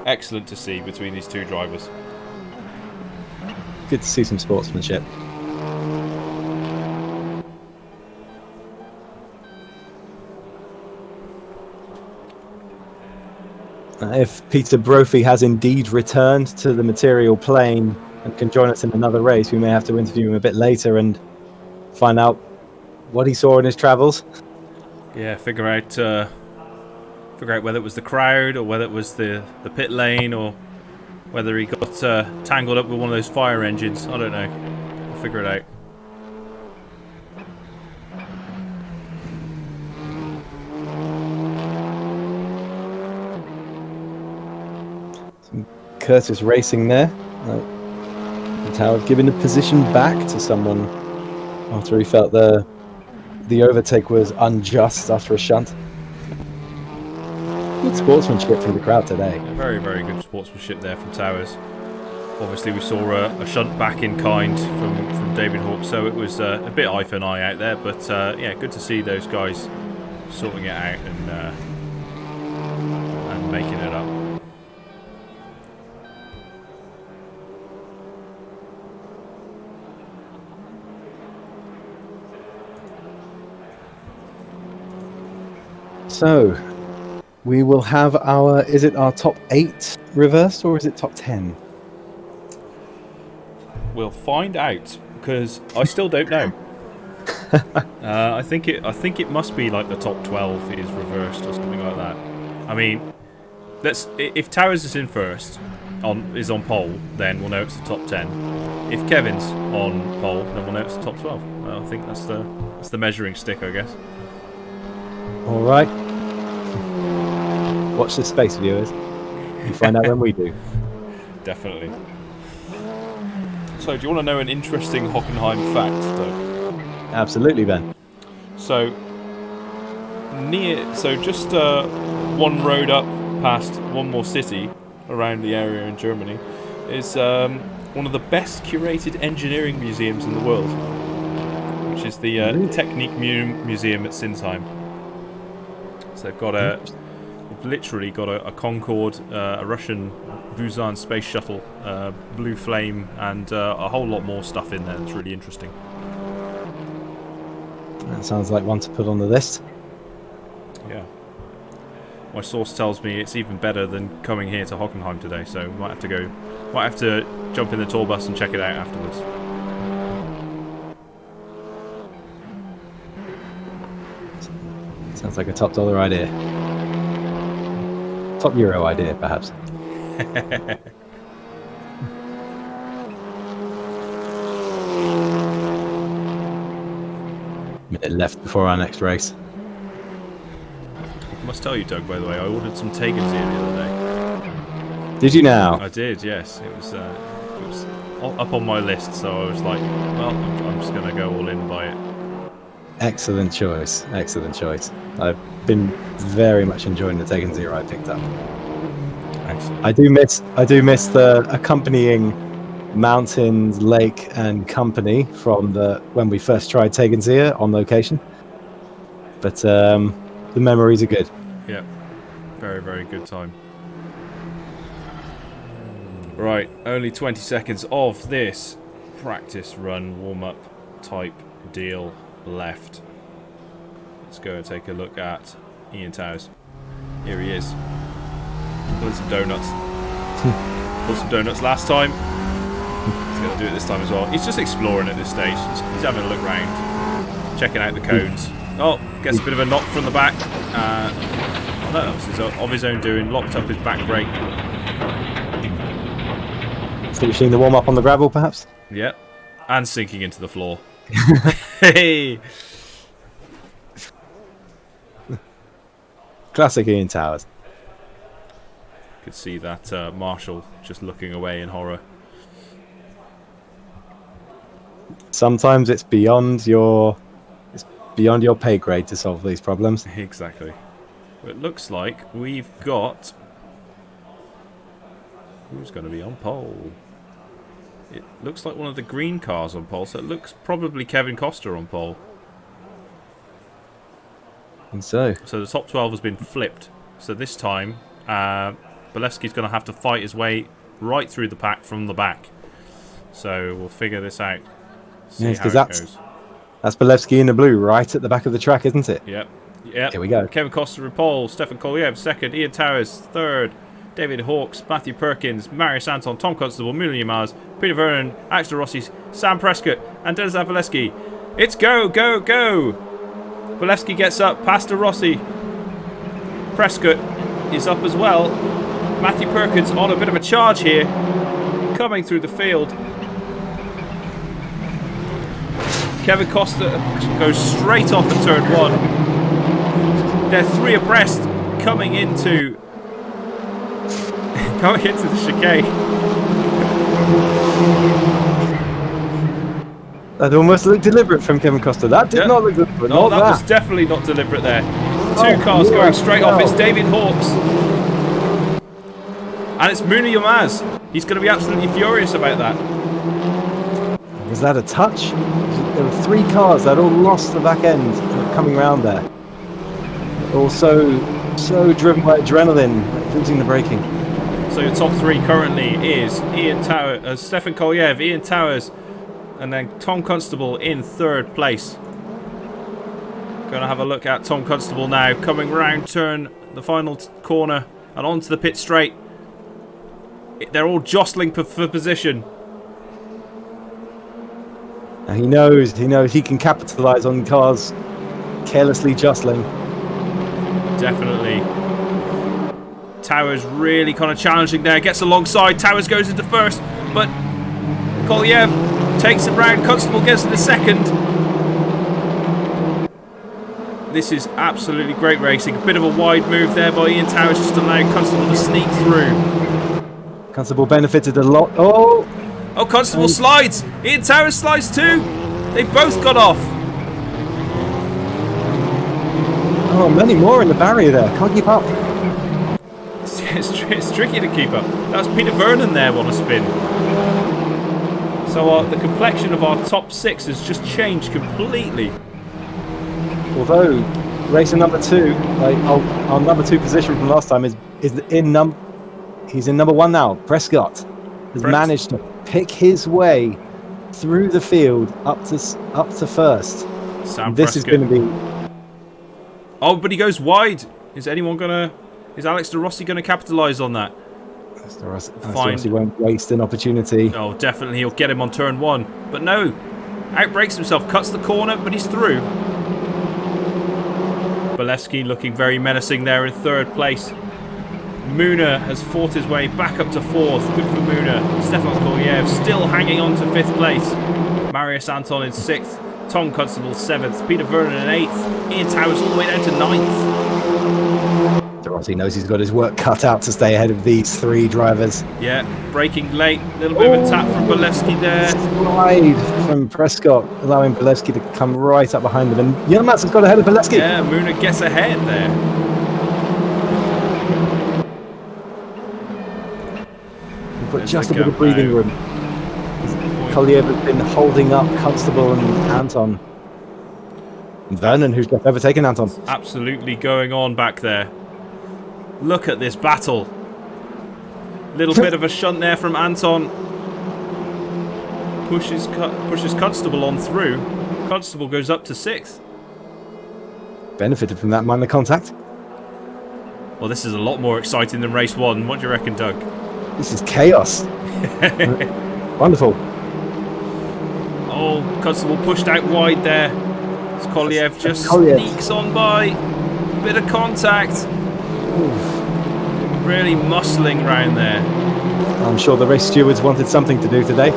Excellent to see between these two drivers. Good to see some sportsmanship. If Peter Brophy has indeed returned to the material plane and can join us in another race, we may have to interview him a bit later and find out what he saw in his travels. Yeah, figure out whether it was the crowd or whether it was the pit lane or whether he got tangled up with one of those fire engines. I don't know. We'll figure it out. Curtis racing there. Howard giving the position back to someone after he felt the overtake was unjust after a shunt. Good sportsmanship from the crowd today. Yeah, very, very good sportsmanship there from Towers. Obviously, we saw a shunt back in kind from David Hawke, so it was a bit eye for an eye out there. But yeah, good to see those guys sorting it out and making it up. So, we will have is it our top 8 reversed or is it top 10? We'll find out, because I still don't know. I think it must be like the top 12 is reversed or something like that. I mean, if Towers is in first, is on pole, then we'll know it's the top 10. If Kevin's on pole, then we'll know it's the top 12. I think that's the measuring stick, I guess. All right. Watch this space, viewers. You find out when we do. Definitely. So, do you want to know an interesting Hockenheim fact, Doug? Absolutely, Ben. So, just one road up past one more city around the area in Germany is one of the best curated engineering museums in the world, which is the Technik Museum at Sinsheim. So they've literally got a Concorde, a Russian Busan space shuttle, Blue Flame, and a whole lot more stuff in there that's really interesting. That sounds like one to put on the list. Yeah. My source tells me it's even better than coming here to Hockenheim today, so might have to jump in the tour bus and check it out afterwards. Sounds like a top dollar idea. Top euro idea, perhaps. Minute left before our next race. I must tell you, Doug, by the way, I ordered some Tegernsee the other day. Did you now? I did, yes. It was up on my list, so I was like, well, I'm just going to go all in and buy it. Excellent choice. Excellent choice. I've been very much enjoying the Tegernsee I picked up. Excellent. I do miss the accompanying mountains, lake, and company from when we first tried Tegernsee on location. But the memories are good. Yeah, very, very good time. Right, only 20 seconds of this practice run warm-up type deal left. Let's go and take a look at Ian Towers. Here he is. Pulling some donuts. Pulled some donuts last time. He's going to do it this time as well. He's just exploring at this stage. He's having a look round. Checking out the cones. Oh, gets a bit of a knock from the back. No, that was of his own doing. Locked up his back brake. Finishing the warm-up on the gravel, perhaps? Yep. And sinking into the floor. Hey! Classic Ian Towers. Could see that Marshall just looking away in horror. Sometimes it's beyond your pay grade to solve these problems. Exactly. It looks like we've got... Who's going to be on pole? It looks like one of the green cars on pole, so it looks probably Kevin Costa on pole. And so the top 12 has been flipped. So this time, Bolewski's going to have to fight his way right through the pack from the back. So we'll figure this out. See how it goes. That's Bolewski in the blue, right at the back of the track, isn't it? Yep. Here we go. Kevin Costa in pole, Stefan Koliev second, Ian Towers third, David Hawkes, Matthew Perkins, Marius Anton, Tom Constable, Mula Yamaz, Peter Vernon, Axel Rossi, Sam Prescott, and Denis Bolewski. It's go, go, go! Bolewski gets up past Rossi. Prescott is up as well. Matthew Perkins on a bit of a charge here, coming through the field. Kevin Costa goes straight off at turn 1. They're 3 abreast coming into the chicane. That almost looked deliberate from Kevin Costa. That did not look deliberate. No, that was definitely not deliberate there. Two cars going straight off. It's David Hawkes. And it's Muna Yilmaz. He's going to be absolutely furious about that. Was that a touch? There were 3 cars that all lost the back end coming around there. All so driven by adrenaline, losing the braking. So your top 3 currently is Stefan Koliev, Ian Towers, and then Tom Constable in 3rd place. Going to have a look at Tom Constable now, coming round the final corner and onto the pit straight. They're all jostling for position. And he knows he can capitalise on cars carelessly jostling. Definitely. Towers really kind of challenging there. Gets alongside. Towers goes into 1st, but Koliev takes it round. Constable gets into 2nd. This is absolutely great racing. A bit of a wide move there by Ian Towers, just allowing Constable to sneak through. Constable benefited a lot. Oh, Constable slides. Ian Towers slides too. They've both got off. Oh, many more in the barrier there. Can't keep up. It's tricky to keep up. That was Peter Vernon there on a spin. So the complexion of our top 6 has just changed completely. Although racer number 2, our number 2 position from last time he's in number 1 now. Prescott has managed to pick his way through the field up to 1st. Sam this Prescott. is going to be. Oh, but he goes wide. Is Alex De Rossi going to capitalise on that? He won't waste an opportunity. Oh, definitely he'll get him on turn 1. But no, outbrakes himself, cuts the corner, but he's through. Bolewski looking very menacing there in 3rd place. Muna has fought his way back up to 4th. Good for Muna. Stefan Koliev still hanging on to 5th place. Marius Anton in 6th. Tom Constable 7th. Peter Vernon in 8th. Ian Towers all the way down to 9th. De Rossi knows he's got his work cut out to stay ahead of these 3 drivers. Yeah, braking late. A little bit of a tap from Bolewski there. Slide from Prescott, allowing Bolewski to come right up behind him. And Yilmaz has got ahead of Bolewski. Yeah, Muna gets ahead there. But just a bit of breathing room. Koliev has been holding up Constable and Anton. And Vernon, who's just overtaken Anton. Absolutely going on back there. Look at this battle. Little bit of a shunt there from Anton. Pushes Constable on through. Constable goes up to 6th. Benefited from that minor contact. Well, this is a lot more exciting than race 1. What do you reckon, Doug? This is chaos. Wonderful. Oh, Constable pushed out wide there. Koliev just sneaks on by. Bit of contact. Really muscling round there. I'm sure the race stewards wanted something to do today.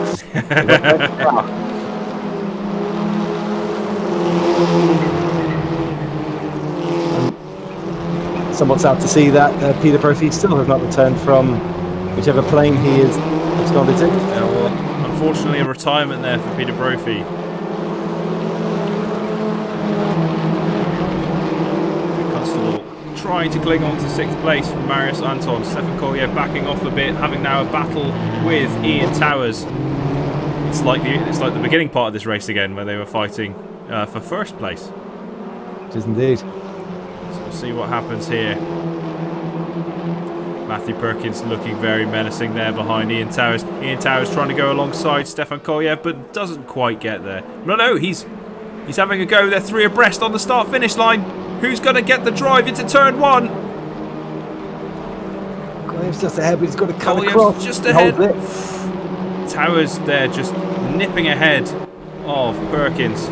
Somewhat sad to see that Peter Brophy still has not returned from whichever plane he is absconded to. Yeah, well, unfortunately, a retirement there for Peter Brophy. Constable trying to cling on to 6th place from Marius Anton. Stefan Koliev backing off a bit, having now a battle with Ian Towers. It's like the beginning part of this race again, where they were fighting for 1st place. It is indeed. So we'll see what happens here. Matthew Perkins looking very menacing there behind Ian Towers. Ian Towers trying to go alongside Stefan Koliev, but doesn't quite get there. No, he's having a go. They're 3 abreast on the start-finish line. Who's going to get the drive into turn 1? Koliev's just ahead, but he's got to cut Koliev's across. just ahead. Towers there just nipping ahead of Perkins.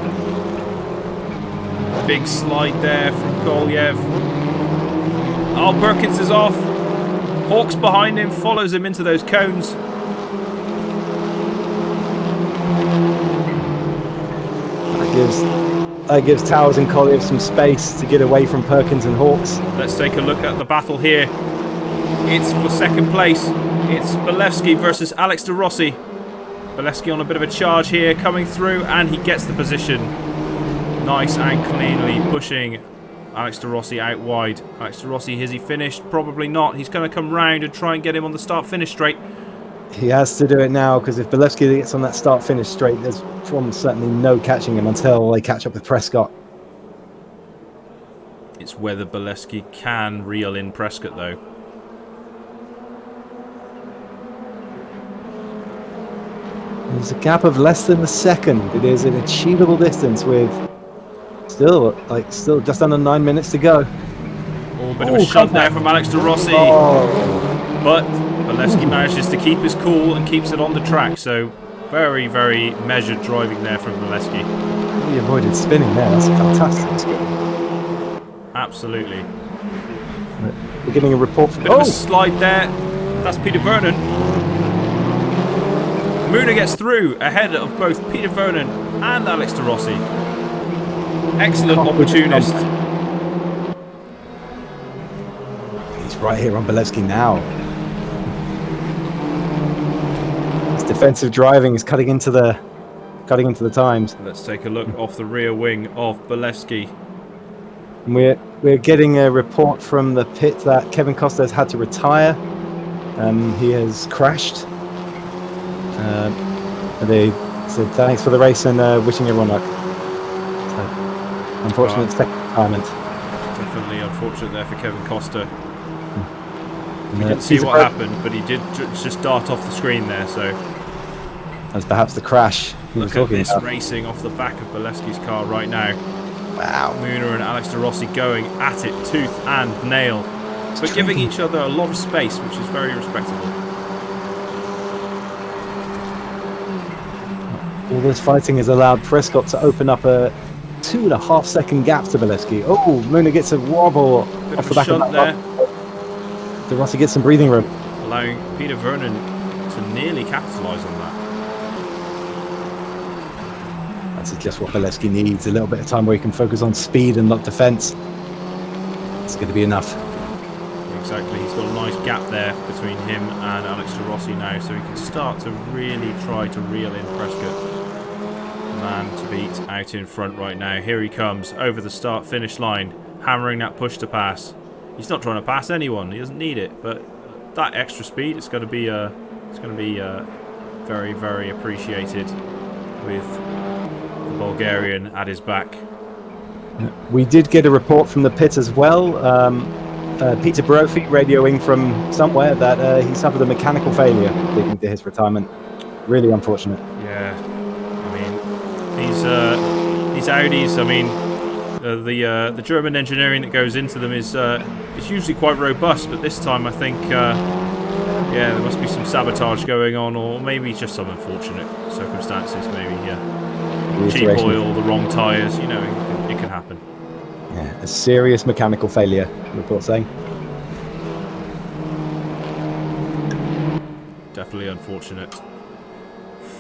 Big slide there from Koliev. Oh, Perkins is off. Hawks behind him, follows him into those cones. That gives Towers and Koliev some space to get away from Perkins and Hawks. Let's take a look at the battle here. It's for 2nd place. It's Bolewski versus Alex de Rossi. Bolewski on a bit of a charge here, coming through, and he gets the position. Nice and cleanly pushing Alex de Rossi out wide. Alex de Rossi, has he finished? Probably not. He's going to come round and try and get him on the start-finish straight. He has to do it now, because if Bolewski gets on that start-finish straight, there's certainly no catching him until they catch up with Prescott. It's whether Bolewski can reel in Prescott, though. There's a gap of less than a second. It is an achievable distance with still just under 9 minutes to go. Oh, bit of a shot there from Alex de Rossi. But Bolewski manages to keep his cool and keeps it on the track. So very, very measured driving there from Bolewski. He avoided spinning there. That's a fantastic skill. Absolutely. We're getting a report from... Bit of a slide there. That's Peter Vernon. Moona gets through ahead of both Peter Vernon and Alex de Rossi. Excellent opportunist. He's right here on Bolewski now. His defensive driving is cutting into the times. Let's take a look off the rear wing of Bolewski. We're getting a report from the pit that Kevin Costa has had to retire. He has crashed. They said thanks for the race and wishing everyone luck. So, unfortunate second retirement. Definitely unfortunate there for Kevin Costa. We didn't see what happened, but he did just dart off the screen there. So that's perhaps the crash. Look at this racing off the back of Bolewski's car right now. Wow. Moona and Alex de Rossi going at it tooth and nail, but giving each other a lot of space, which is very respectable. All this fighting has allowed Prescott to open up a 2.5 second gap to Bolewski. Oh, Moona gets a wobble off the back of that there. De Rossi gets some breathing room. Allowing Peter Vernon to nearly capitalise on that. That's just what Bolewski needs, a little bit of time where he can focus on speed and not defence. It's going to be enough. Exactly, he's got a nice gap there between him and Alex de Rossi now, so he can start to really try to reel in Prescott. The man to beat out in front right now. Here he comes over the start-finish line, hammering that push to pass. He's not trying to pass anyone, he doesn't need it, but that extra speed, it's going to be very, very appreciated with the Bulgarian at his back. We did get a report from the pit as well. Peter Brophy radioing from somewhere that he suffered a mechanical failure leading to his retirement. Really unfortunate. Yeah, I mean, these Audis, I mean, The German engineering that goes into them is usually quite robust, but this time I think there must be some sabotage going on, or maybe just some unfortunate circumstances. Maybe cheap oil, the wrong tyres. You know, it can happen. Yeah, a serious mechanical failure. Report saying. Definitely unfortunate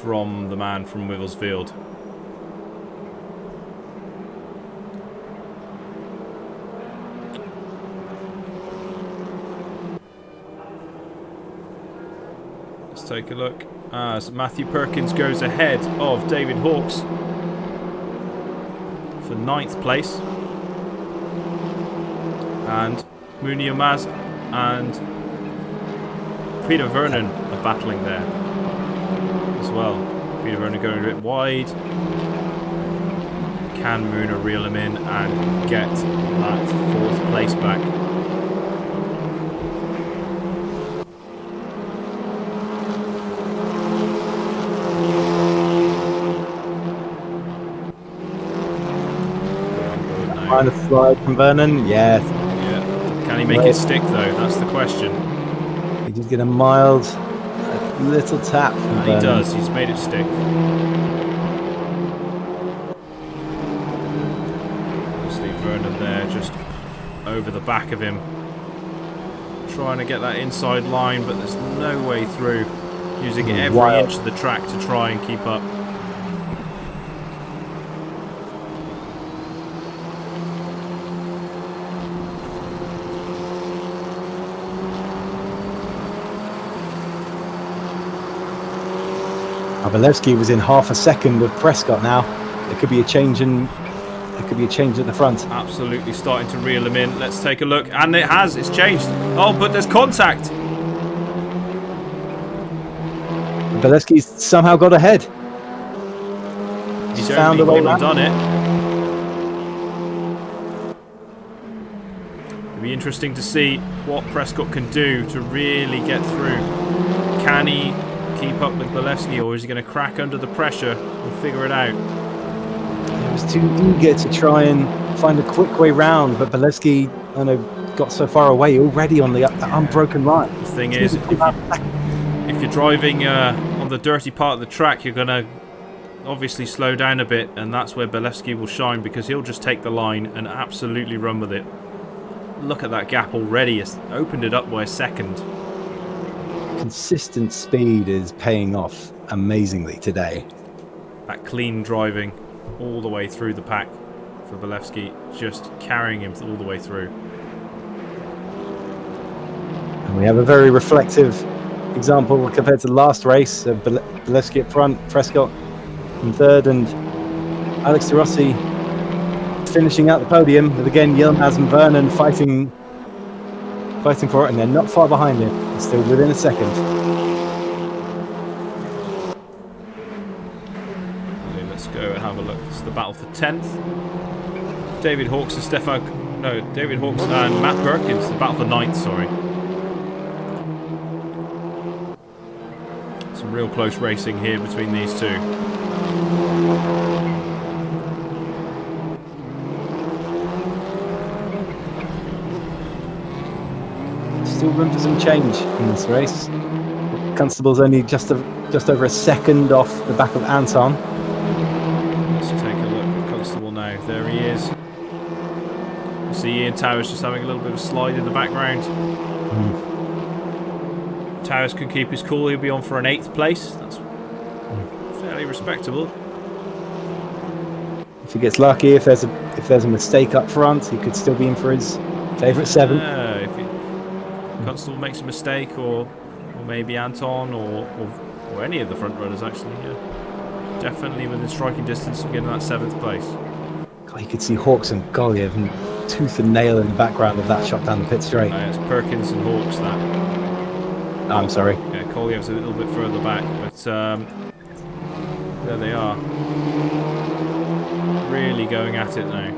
from the man from Wivelsfield. Let's take a look as Matthew Perkins goes ahead of David Hawkes for 9th place, and Mooney Yilmaz and Peter Vernon are battling there as well. Peter Vernon going a bit wide. Can Mooner reel him in and get that 4th place back? Find a slide from Vernon, yes. Yeah. Can he make it stick though? That's the question. He did get a little tap from And Vernon. he does. He's made it stick. Obviously Vernon there, just over the back of him, trying to get that inside line, but there's no way through. Using every inch of the track to try and keep up. Abalevsky was in half a second of Prescott now. There could be a change at the front. Absolutely starting to reel him in. Let's take a look. And it has. It's changed. Oh, but there's contact. Abalevsky's somehow got ahead. He's found a way and done it. It'll be interesting to see what Prescott can do to really get through. Can he keep up with Balevsky, or is he going to crack under the pressure? We'll figure it out. He was too eager to try and find a quick way round, but Balevsky, got so far away already on the unbroken line. The thing is, if you're driving on the dirty part of the track, you're going to obviously slow down a bit, and that's where Balevsky will shine, because he'll just take the line and absolutely run with it. Look at that gap already. It's opened it up by a second. Consistent speed is paying off amazingly today. That clean driving all the way through the pack for Balevsky, just carrying him all the way through. And we have a very reflective example compared to the last race of Balevsky up front, Prescott in 3rd, and Alex de Rossi finishing out the podium with, again, Yilmaz and Vernon fighting for it, and they're not far behind him. They're still within a second. Let's go and have a look. It's the battle for 10th. David Hawkes and Matt Perkins. The battle for 9th, sorry. Some real close racing here between these two. Still room for some change in this race. Constable's only just over a second off the back of Anton. Let's take a look at Constable now. There he is. You see Ian Towers just having a little bit of a slide in the background. Towers can keep his cool. He'll be on for an 8th place. That's fairly respectable. If he gets lucky, if there's a mistake up front, he could still be in for his favourite 7th. If Constable makes a mistake, or maybe Anton, or any of the front runners, actually, yeah. Definitely within striking distance of getting that 7th place. God, you could see Hawkes and Golyev tooth and nail in the background of that shot down the pit straight. It's Perkins and Hawkes, that. I'm sorry. Yeah, Kolyev's a little bit further back, but there they are. Really going at it now.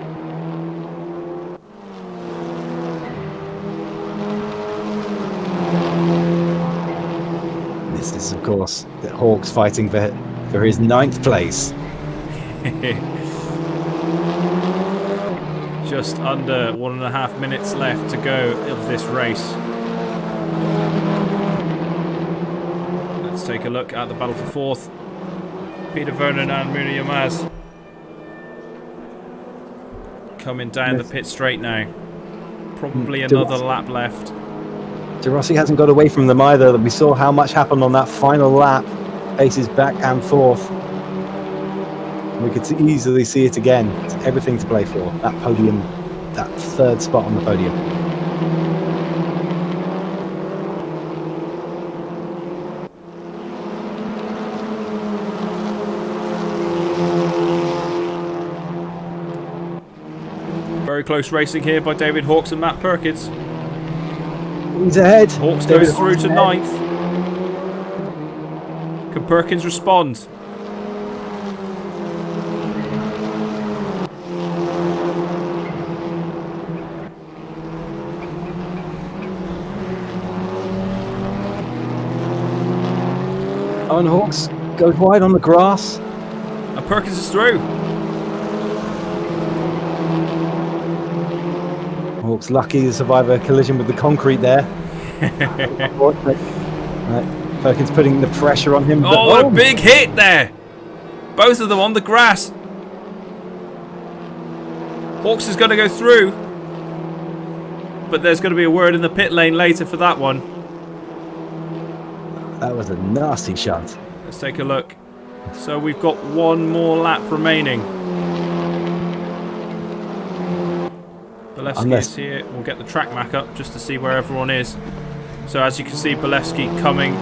This is, of course, the Hawks fighting for his 9th place. just under 1.5 minutes left to go of this race. Let's take a look at the battle for fourth. Peter Vernon and Muna Yilmaz coming down the pit straight now. Probably another lap left. De Rossi hasn't got away from them either. We saw how much happened on that final lap. Paces back and forth. We could easily see it again. It's everything to play for. That podium, that third spot on the podium. Very close racing here by David Hawkes and Matt Perkins. He's ahead. Hawkes goes through to ninth. Can Perkins respond? And Hawkes goes wide on the grass. And Perkins is through. Hawkes lucky to survive a collision with the concrete there. Perkins putting the pressure on him. Oh, what a big hit there! Both of them on the grass. Hawkes is going to go through. But there's going to be a word in the pit lane later for that one. That was a nasty shot. Let's take a look. So we've got one more lap remaining. Bolevsky is here. We'll get the track back up just to see where everyone is. So as you can see, Bolevsky coming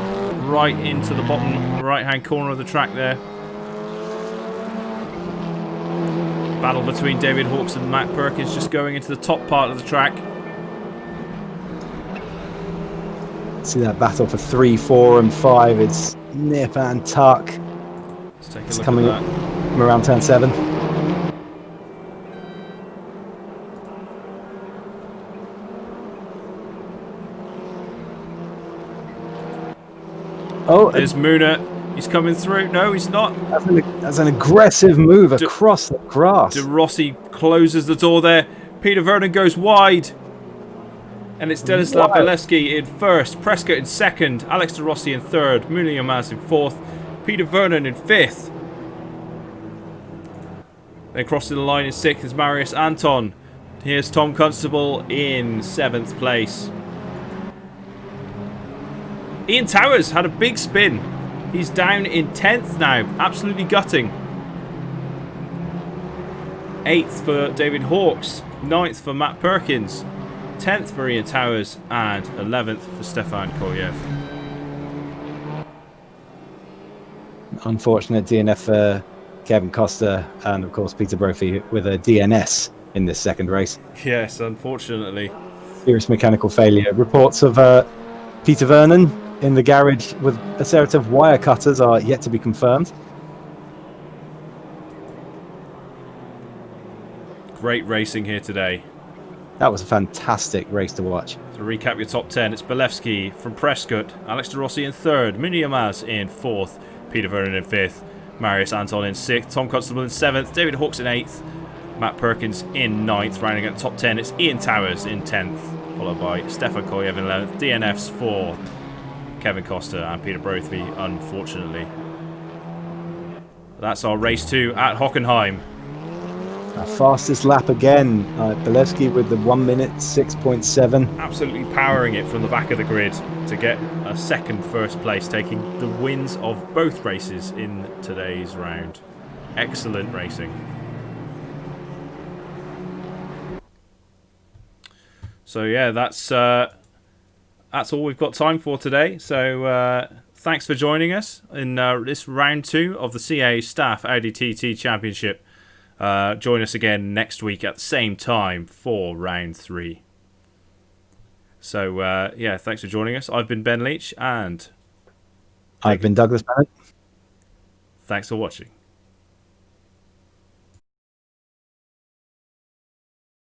right into the bottom right-hand corner of the track there. Battle between David Hawkes and Matt Perkins just going into the top part of the track. See that battle for 3, 4 and 5. It's nip and tuck. Let's take a It's look coming at up that. from around turn 7. Oh, there's Muna. He's coming through. No, he's not. That's an aggressive move across the grass. De Rossi closes the door there. Peter Vernon goes wide. And it's Denislav Bolevsky in first, Prescott in second, Alex De Rossi in third, Muna Yilmaz in fourth, Peter Vernon in fifth. Then crossing the line in sixth is Marius Anton. Here's Tom Constable in seventh place. Ian Towers had a big spin. He's down in 10th now, absolutely gutting. 8th for David Hawkes, 9th for Matt Perkins, 10th for Ian Towers, and 11th for Stefan Kolyev. Unfortunate DNF for Kevin Costa and, of course, Peter Brophy with a DNS in this second race. Yes, unfortunately. Serious mechanical failure. Reports of Peter Vernon in the garage with a set of wire cutters are yet to be confirmed. Great racing here today. That was a fantastic race to watch. To recap your top 10, it's Bolevsky from Prescott, Alex De Rossi in third, Muna Yilmaz in fourth, Peter Vernon in fifth, Marius Anton in sixth, Tom Constable in seventh, David Hawkes in eighth, Matt Perkins in ninth. Rounding out the top 10, it's Ian Towers in 10th, followed by Stefan Kolyev in 11th. DNFs for Kevin Costa and Peter Brophy, unfortunately. That's our race 2 at Hockenheim. Our fastest lap again. Bolevsky with the 1 minute 6.7. Absolutely powering it from the back of the grid to get a second first place, taking the wins of both races in today's round. Excellent racing. So yeah, that's all we've got time for today. So thanks for joining us in this round 2 of the CA Staff Audi TT Championship. Join us again next week at the same time for round 3. So yeah, thanks for joining us. I've been Ben Leach and I've been Douglas Bennett. Thanks for watching.